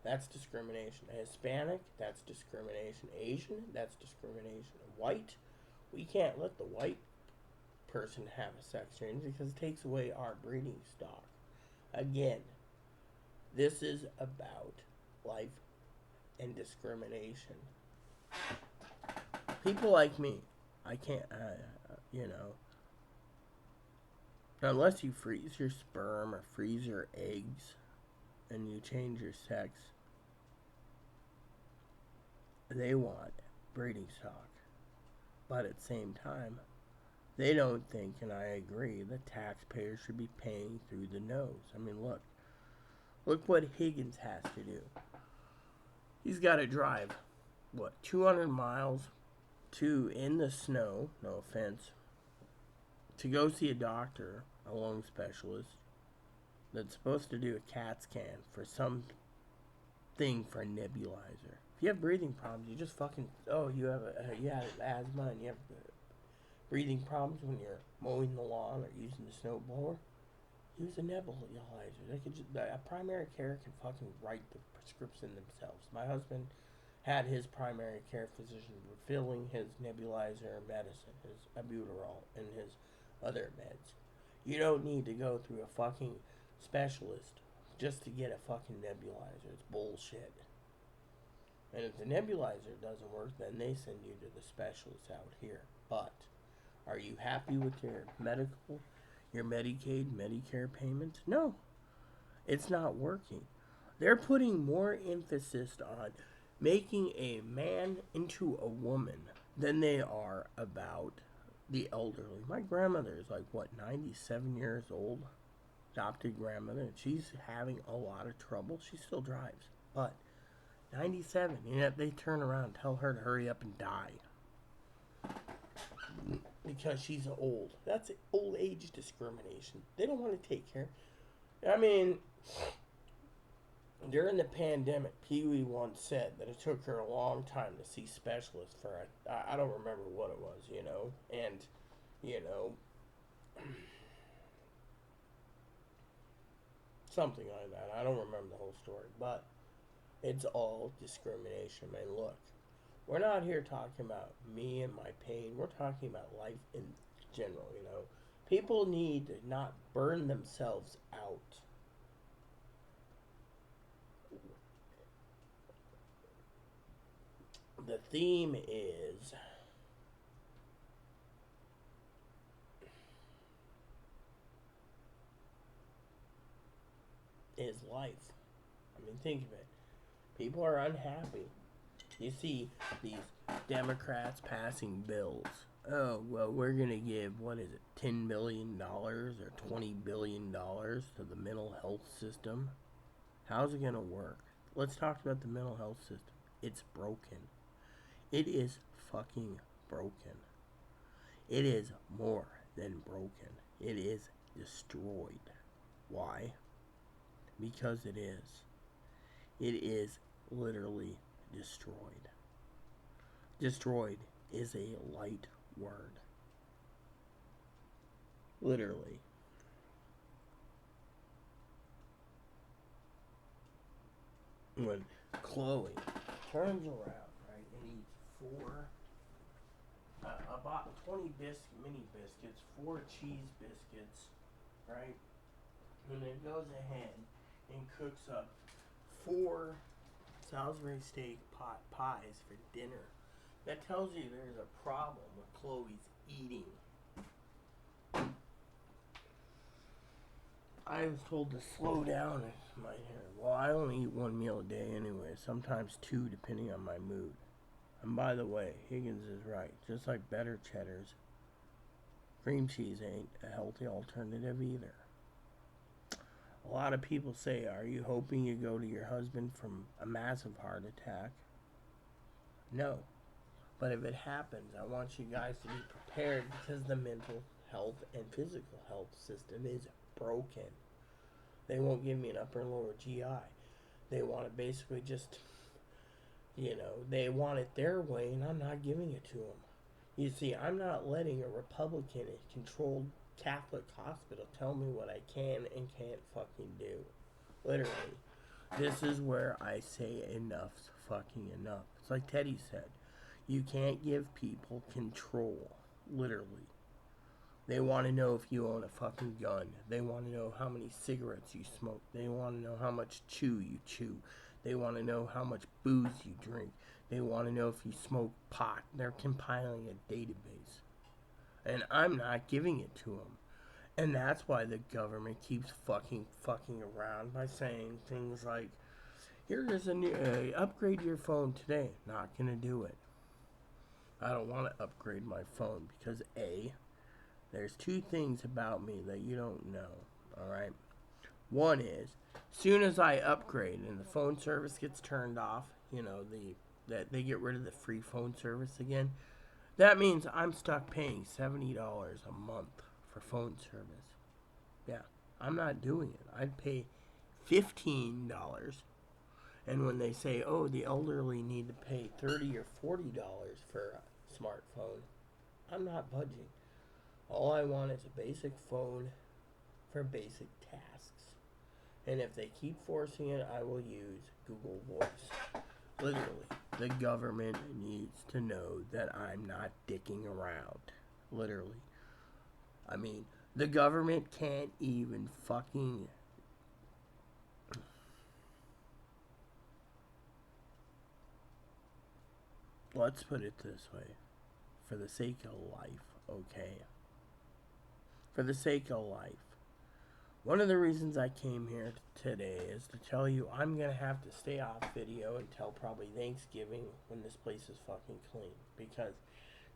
that's discrimination. Hispanic, that's discrimination. Asian, that's discrimination. White, we can't let the white person have a sex change because it takes away our breeding stock. Again, this is about life and discrimination. People like me, I can't, unless you freeze your sperm or freeze your eggs and you change your sex, they want breeding stock. But at the same time, they don't think, and I agree, that taxpayers should be paying through the nose. I mean, look what Higgins has to do. He's got to drive, 200 miles in the snow, no offense, to go see a doctor, a lung specialist, that's supposed to do a CAT scan for some thing for a nebulizer. If you have breathing problems, you just fucking, you have asthma and you have breathing problems when you're mowing the lawn or using the snow blower, use a nebulizer. A primary care can fucking write the prescription themselves. My husband had his primary care physician refilling his nebulizer medicine, his albuterol, and his other meds. You don't need to go through a fucking specialist just to get a fucking nebulizer. It's bullshit. And if the nebulizer doesn't work, then they send you to the specialist out here. But are you happy with your medical, your Medicaid, Medicare payments? No, it's not working. They're putting more emphasis on making a man into a woman than they are about the elderly. My grandmother is 97 years old, adopted grandmother, and she's having a lot of trouble. She still drives, but 97, and yet they turn around and tell her to hurry up and die because she's old. That's old age discrimination. They don't want to take care. I mean, during the pandemic, Pee Wee once said that it took her a long time to see specialists for I don't remember what it was, and something like that. I don't remember the whole story, but it's all discrimination. Man, look, we're not here talking about me and my pain. We're talking about life in general, People need to not burn themselves out. The theme is life. I mean, think of it. People are unhappy. You see these Democrats passing bills. Oh, well, we're going to give, $10 billion or $20 billion to the mental health system? How's it going to work? Let's talk about the mental health system. It's broken. It is fucking broken. It is more than broken. It is destroyed. Why? Because it is. It is literally destroyed. Destroyed is a light word. Literally. When Chloe turns around, right, and eats I bought 20 mini biscuits, 4 cheese biscuits, right, and then goes ahead and cooks up 4 Salisbury steak pot pies for dinner. That tells you there's a problem with Chloe's eating. I was told to slow down in my hair. Well, I only eat one meal a day anyway, sometimes two depending on my mood. And by the way, Higgins is right. Just like better cheddars, cream cheese ain't a healthy alternative either. A lot of people say, are you hoping you go to your husband from a massive heart attack? No. But if it happens, I want you guys to be prepared because the mental health and physical health system is broken. They won't give me an upper and lower GI. They want to basically just, they want it their way, and I'm not giving it to them. You see, I'm not letting a Republican-controlled Catholic hospital tell me what I can and can't fucking do. Literally. This is where I say enough's fucking enough. It's like Teddy said. You can't give people control. Literally. They want to know if you own a fucking gun. They want to know how many cigarettes you smoke. They want to know how much chew you chew. They want to know how much booze you drink. They want to know if you smoke pot. They're compiling a database. And I'm not giving it to them. And that's why the government keeps fucking around by saying things like, here is a new, upgrade your phone today. Not gonna do it. I don't want to upgrade my phone because A, there's two things about me that you don't know, alright? One is, soon as I upgrade and the phone service gets turned off, that they get rid of the free phone service again, that means I'm stuck paying $70 a month for phone service. Yeah, I'm not doing it. I'd pay $15. And when they say, oh, the elderly need to pay $30 or $40 for a smartphone, I'm not budging. All I want is a basic phone for basic tasks. And if they keep forcing it, I will use Google Voice. Literally, the government needs to know that I'm not dicking around. Literally. I mean, the government can't even fucking... Let's put it this way. For the sake of life, okay? For the sake of life. One of the reasons I came here today is to tell you I'm going to have to stay off video until probably Thanksgiving when this place is fucking clean. Because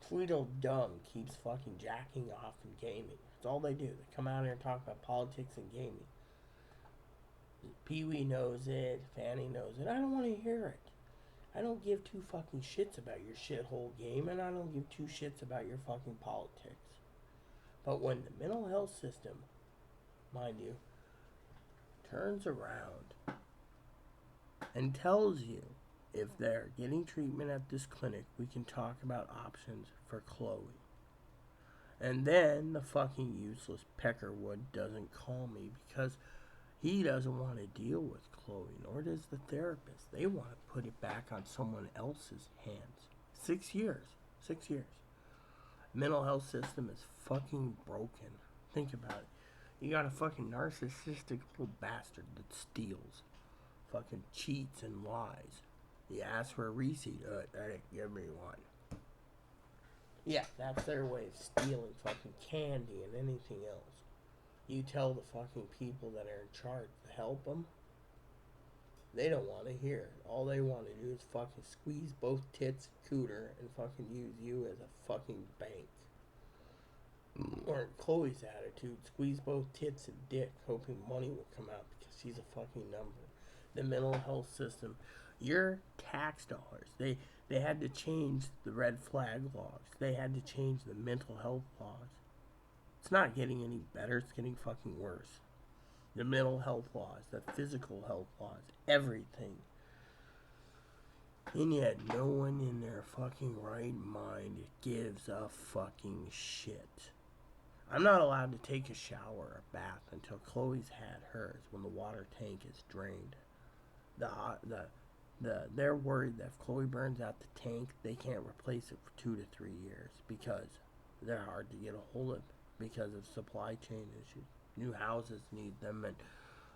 Tweedledum keeps fucking jacking off and gaming. That's all they do. They come out here and talk about politics and gaming. Pee-wee knows it. Fanny knows it. I don't want to hear it. I don't give two fucking shits about your shithole game, and I don't give two shits about your fucking politics. But when the mental health system, mind you, turns around and tells you if they're getting treatment at this clinic, we can talk about options for Chloe. And then the fucking useless Peckerwood doesn't call me because he doesn't want to deal with Chloe, nor does the therapist. They want to put it back on someone else's hands. 6 years. 6 years. Mental health system is fucking broken. Think about it. You got a fucking narcissistic little bastard that steals, fucking cheats and lies. You ask for a receipt, give me one. Yeah, that's their way of stealing fucking candy and anything else. You tell the fucking people that are in charge to help them, they don't want to hear it. All they want to do is fucking squeeze both tits, cooter, and fucking use you as a fucking bank. Or in Chloe's attitude, squeeze both tits and dick, hoping money will come out because she's a fucking number. The mental health system, your tax dollars, they had to change the red flag laws. They had to change the mental health laws. It's not getting any better, it's getting fucking worse. The mental health laws, the physical health laws, everything. And yet no one in their fucking right mind gives a fucking shit. I'm not allowed to take a shower or bath until Chloe's had hers when the water tank is drained. They're worried that if Chloe burns out the tank, they can't replace it for 2 to 3 years because they're hard to get a hold of because of supply chain issues. New houses need them and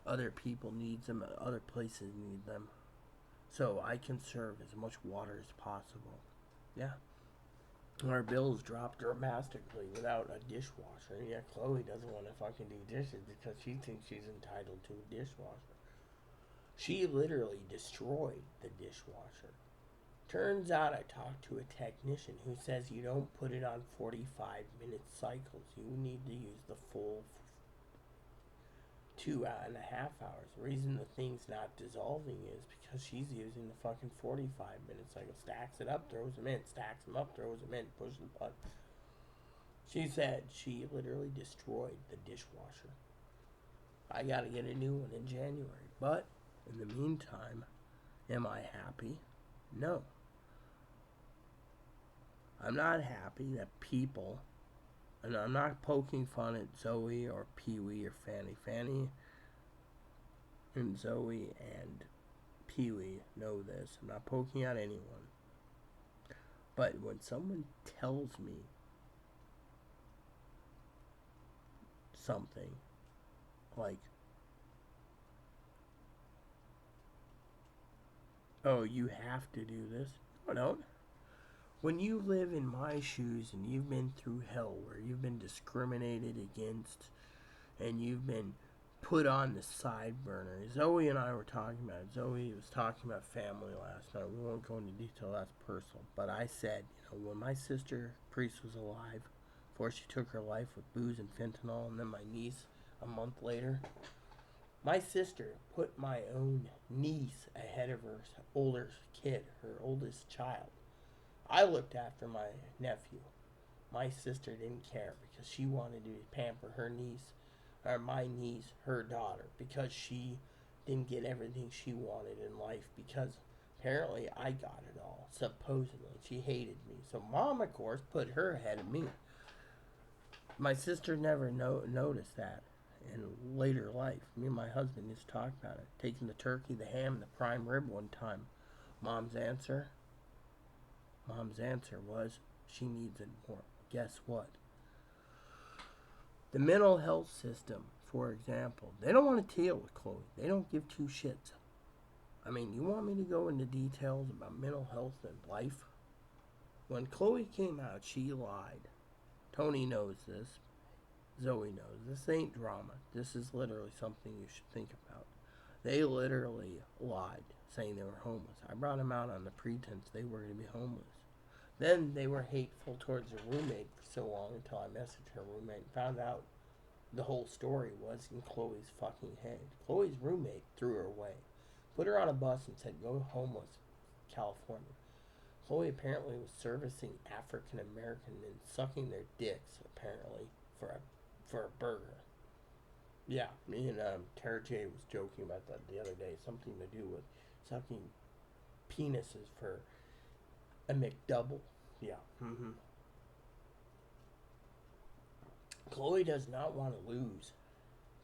other people need them and other places need them. So I conserve as much water as possible. Yeah. Our bills dropped dramatically without a dishwasher. And yet Chloe doesn't want to fucking do dishes because she thinks she's entitled to a dishwasher. She literally destroyed the dishwasher. Turns out I talked to a technician who says you don't put it on 45-minute cycles. You need to use the full 2.5 hours. The reason the thing's not dissolving is because she's using the fucking 45-minute cycle. Stacks it up, throws them in, stacks them up, throws them in, pushes the button. She said she literally destroyed the dishwasher. I gotta get a new one in January. But in the meantime, am I happy? No. I'm not happy that people, and I'm not poking fun at Zoe or Pee Wee or Fanny. Fanny and Zoe and Pee Wee know this. I'm not poking at anyone. But when someone tells me something like, oh, you have to do this. No, I don't. When you live in my shoes and you've been through hell where you've been discriminated against and you've been put on the side burner. Zoe and I were talking about it. Zoe was talking about family last night. We won't go into detail, that's personal. But I said, when my sister, Priest, was alive, before she took her life with booze and fentanyl, and then my niece a month later, my sister put my own niece ahead of her older kid, her oldest child. I looked after my nephew. My sister didn't care because she wanted to pamper her niece, or my niece, her daughter, because she didn't get everything she wanted in life because apparently I got it all, supposedly. She hated me. So mom, of course, put her ahead of me. My sister never noticed that in later life. Me and my husband just talked about it. Taking the turkey, the ham, the prime rib one time. Mom's answer was she needs it more. Guess what? The mental health system, for example, they don't want to deal with Chloe. They don't give two shits. I mean, you want me to go into details about mental health and life? When Chloe came out, she lied. Tony knows this. Zoe knows. This ain't drama. This is literally something you should think about. They literally lied, saying they were homeless. I brought them out on the pretense they were going to be homeless. Then they were hateful towards her roommate for so long until I messaged her roommate and found out the whole story was in Chloe's fucking head. Chloe's roommate threw her away, put her on a bus and said, go homeless, California. Chloe apparently was servicing African American and sucking their dicks, apparently, for a burger. Yeah, me and Tara J was joking about that the other day. Something to do with sucking penises for a McDouble. Yeah. Chloe does not want to lose,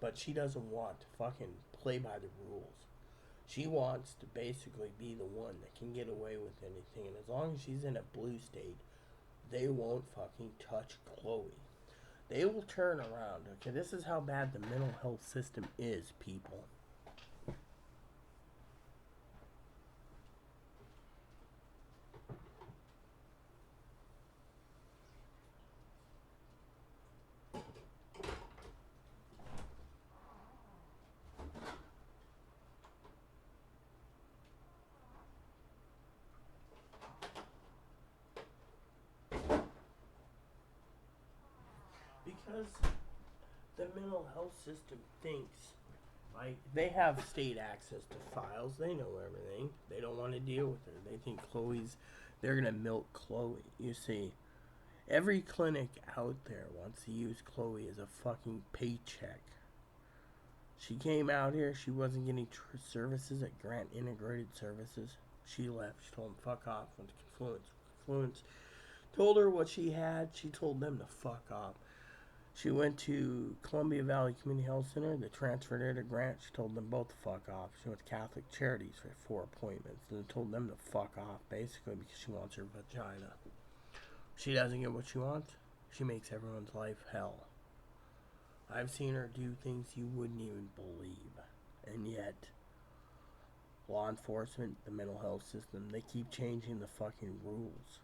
but she doesn't want to fucking play by the rules. She wants to basically be the one that can get away with anything, and as long as she's in a blue state, they won't fucking touch Chloe. They will turn around. Okay, this is how bad the mental health system is, people. Because the mental health system thinks, like, they have state access to files. They know everything. They don't want to deal with her. They think they're going to milk Chloe. You see, every clinic out there wants to use Chloe as a fucking paycheck. She came out here. She wasn't getting services at Grant Integrated Services. She left. She told them, fuck off. Went to Confluence. Confluence told her what she had. She told them to fuck off. She went to Columbia Valley Community Health Center. They transferred her to Grant. She told them both to fuck off. She went to Catholic Charities for 4 appointments. And told them to fuck off, basically, because she wants her vagina. She doesn't get what she wants. She makes everyone's life hell. I've seen her do things you wouldn't even believe. And yet, law enforcement, the mental health system, they keep changing the fucking rules.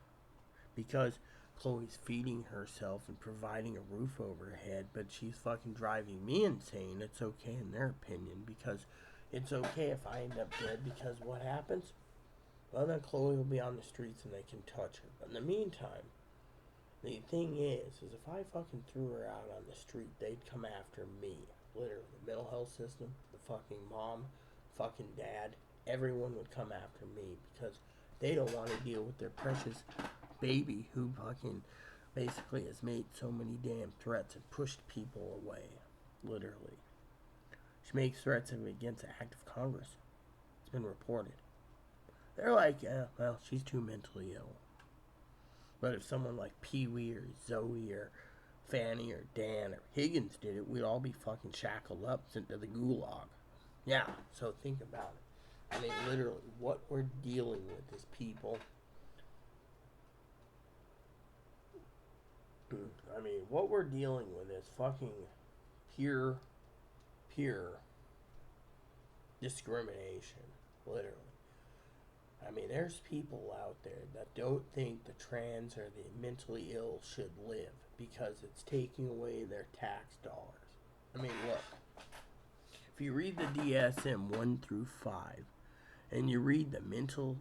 Because Chloe's feeding herself and providing a roof over her head, but she's fucking driving me insane. It's okay in their opinion, because it's okay if I end up dead, because what happens? Well, then Chloe will be on the streets and they can touch her. But in the meantime, the thing is if I fucking threw her out on the street, they'd come after me. Literally, the mental health system, the fucking mom, fucking dad, everyone would come after me because they don't want to deal with their precious baby who fucking basically has made so many damn threats and pushed people away. Literally. She makes threats against the act of Congress. It's been reported. They're like, well, she's too mentally ill. But if someone like Pee Wee or Zoe or Fanny or Dan or Higgins did it, we'd all be fucking shackled up sent to the gulag. Yeah, so think about it. I mean, literally, what we're dealing with is people. I mean, what we're dealing with is fucking pure discrimination. Literally. I mean, there's people out there that don't think the trans or the mentally ill should live because it's taking away their tax dollars. I mean, look. If you read the DSM 1 through 5, and you read the mental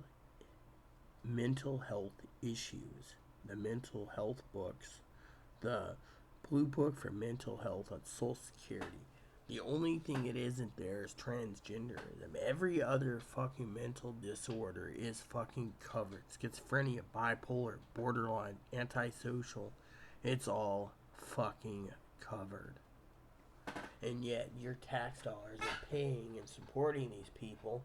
health issues, the mental health books, the Blue Book for Mental Health on Social Security, the only thing it isn't there is transgenderism. Every other fucking mental disorder is fucking covered. Schizophrenia, bipolar, borderline, antisocial. It's all fucking covered. And yet your tax dollars are paying and supporting these people,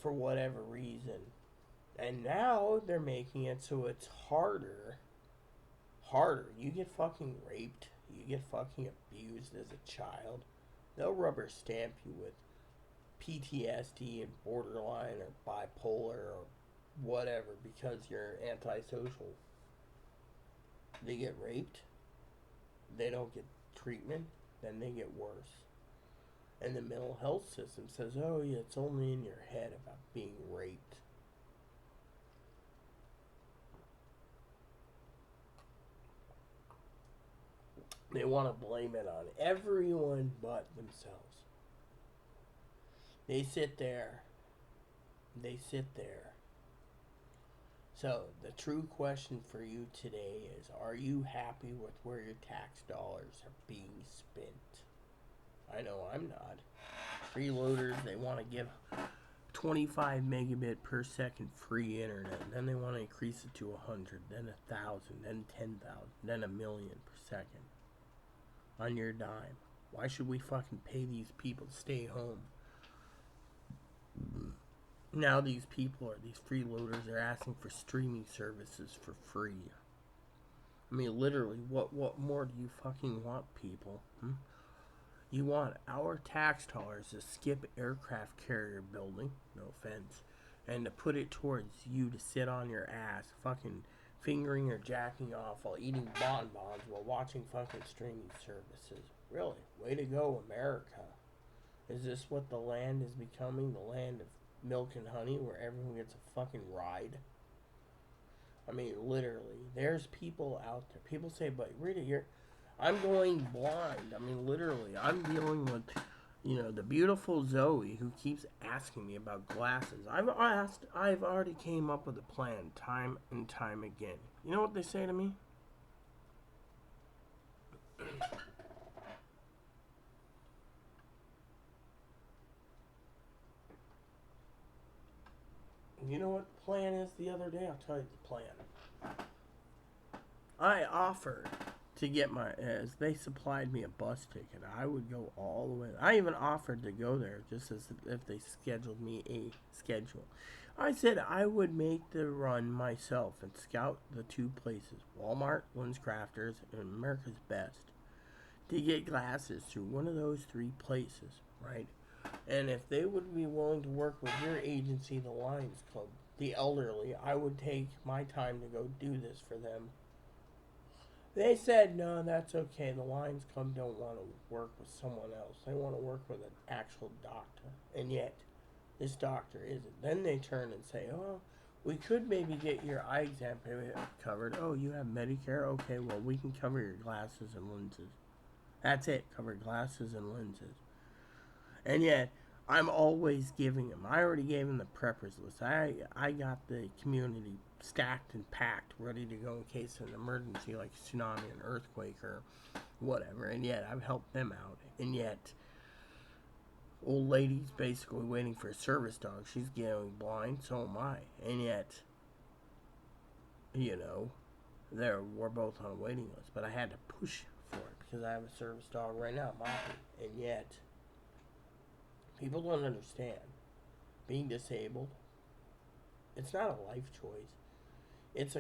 for whatever reason. And now they're making it so it's harder. You get fucking raped. You get fucking abused as a child. They'll rubber stamp you with PTSD and borderline or bipolar or whatever because you're antisocial. They get raped. They don't get treatment. Then they get worse. And the mental health system says, oh yeah, it's only in your head about being raped. They want to blame it on everyone but themselves. They sit there. So, the true question for you today is, are you happy with where your tax dollars are being spent? I know I'm not. Freeloaders, they want to give 25 megabit per second free internet. Then they want to increase it to 100, then 1,000, then 10,000, then 1,000,000 per second. On your dime. Why should we fucking pay these people to stay home? Now these freeloaders are asking for streaming services for free. I mean, literally, what more do you fucking want, people? You want our tax dollars to skip aircraft carrier building, no offense, and to put it towards you to sit on your ass, fucking fingering or jacking off while eating bonbons while watching fucking streaming services. Really, way to go, America. Is this what the land is becoming? The land of milk and honey where everyone gets a fucking ride? I mean, literally, there's people out there. People say, but Rita, I'm going blind. I mean, literally, I'm dealing with, the beautiful Zoe who keeps asking me about glasses. I've already came up with a plan time and time again. You know what they say to me? You know what the plan is the other day? I'll tell you the plan. I offered to get as they supplied me a bus ticket. I would go all the way. I even offered to go there just as if they scheduled me a schedule. I said I would make the run myself and scout the two places, Walmart, Lynn's Crafters, and America's Best, to get glasses through one of those three places, right? And if they would be willing to work with your agency, the Lions Club, the elderly, I would take my time to go do this for them. They said, no, that's okay. The Lions Club don't want to work with someone else. They want to work with an actual doctor. And yet, this doctor isn't. Then they turn and say, oh, We could maybe get your eye exam covered. Oh, you have Medicare? Okay, well, we can cover your glasses and lenses. That's it, cover glasses and lenses. And yet, I'm always giving them. I already gave them the preppers list. I got the community stacked and packed, ready to go in case of an emergency like a tsunami, an earthquake, or whatever. And yet, I've helped them out. And yet, old lady's basically waiting for a service dog. She's going blind, so am I. And yet, we're both on a waiting list. But I had to push for it because I have a service dog right now, Moppy. And yet, people don't understand. Being disabled, it's not a life choice. It's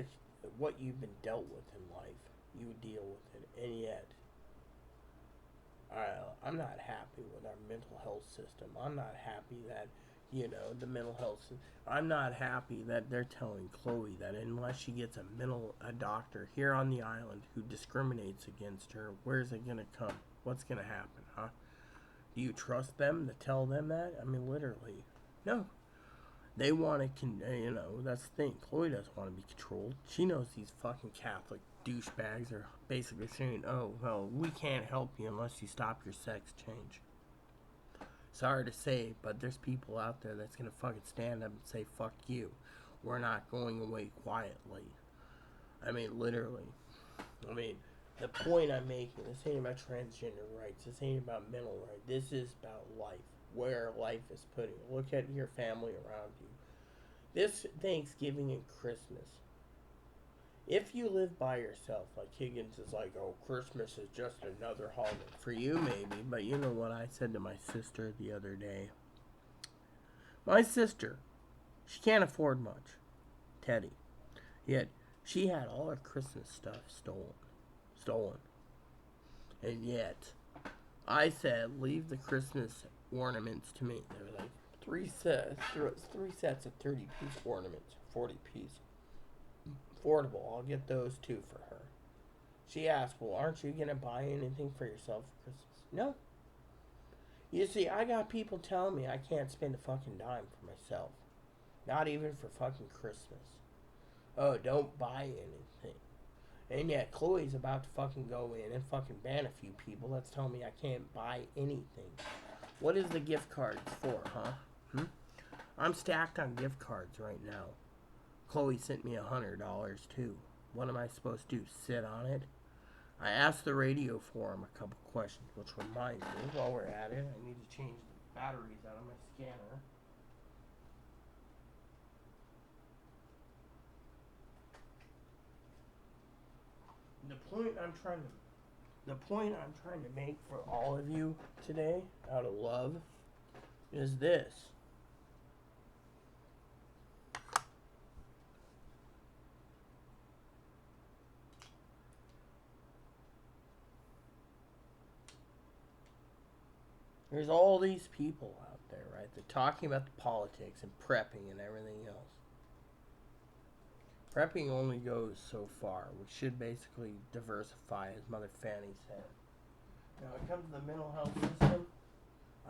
what you've been dealt with in life. You deal with it. And yet, I'm not happy with our mental health system. I'm not happy that, the mental health system. I'm not happy that they're telling Chloe that unless she gets a doctor here on the island who discriminates against her, where's it going to come? What's going to happen, huh? Do you trust them to tell them that? I mean, literally. No. They want to, that's the thing. Chloe doesn't want to be controlled. She knows these fucking Catholic douchebags are basically saying, oh, well, we can't help you unless you stop your sex change. Sorry to say, but there's people out there that's going to fucking stand up and say, fuck you. We're not going away quietly. I mean, literally. I mean, the point I'm making, this ain't about transgender rights. This ain't about mental rights. This is about life. Where life is putting. Look at your family around you. This Thanksgiving and Christmas. If you live by yourself, like Higgins is like, oh, Christmas is just another holiday. For you, maybe. But you know what I said to my sister the other day? My sister, she can't afford much. Teddy. Yet, she had all her Christmas stuff stolen. And yet, I said, leave the Christmas ornaments to me. They were like three sets of 30-piece ornaments, 40-piece. Affordable. I'll get those two for her. She asked, well, aren't you going to buy anything for yourself for Christmas? No. You see, I got people telling me I can't spend a fucking dime for myself. Not even for fucking Christmas. Oh, don't buy anything. And yet, Chloe's about to fucking go in and fucking ban a few people that's telling me I can't buy anything. What is the gift cards for, huh? I'm stacked on gift cards right now. Chloe sent me $100 too. What am I supposed to do? Sit on it? I asked the radio forum a couple questions, which reminds me, while we're at it, I need to change the batteries out of my scanner. The point I'm trying to make for all of you today, out of love, is this. There's all these people out there, right? They're talking about the politics and prepping and everything else. Prepping only goes so far. We should basically diversify, as Mother Fanny said. Now, when it comes to the mental health system,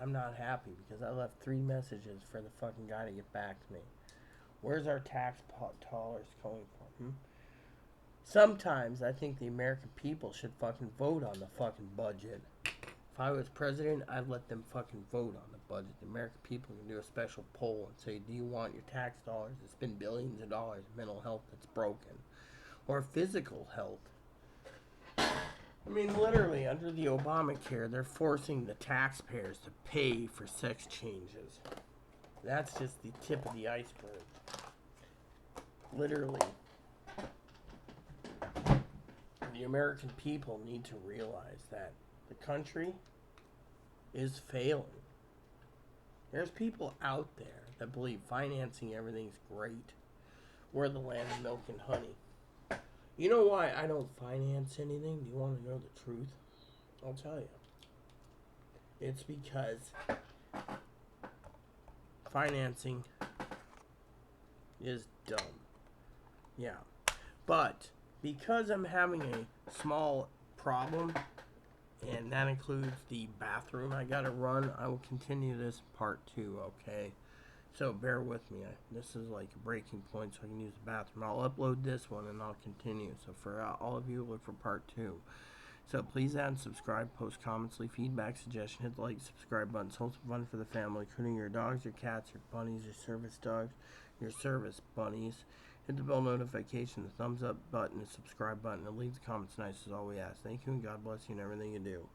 I'm not happy because I left 3 messages for the fucking guy to get back to me. Where's our tax dollars coming from? Sometimes I think the American people should fucking vote on the fucking budget. If I was president, I'd let them fucking vote on the budget. The American people can do a special poll and say, do you want your tax dollars to spend billions of dollars in mental health that's broken? Or physical health? I mean, literally, under the Obamacare, they're forcing the taxpayers to pay for sex changes. That's just the tip of the iceberg. Literally. The American people need to realize that the country is failing. There's people out there that believe financing everything's great. We're the land of milk and honey. You know why I don't finance anything? Do you want to know the truth? I'll tell you. It's because financing is dumb. Yeah. But because I'm having a small problem, and that includes the bathroom I gotta run, I will continue this part 2, okay? So bear with me. This is like a breaking point, so I can use the bathroom. I'll upload this one and I'll continue. So for all of you, look for part 2. So please add and subscribe, post comments, leave feedback, suggestion, hit the like, subscribe button. It's also fun for the family, including your dogs, your cats, your bunnies, your service dogs, your service bunnies. Hit the bell notification, the thumbs up button, the subscribe button, and leave the comments nice is all we ask. Thank you and God bless you in everything you do.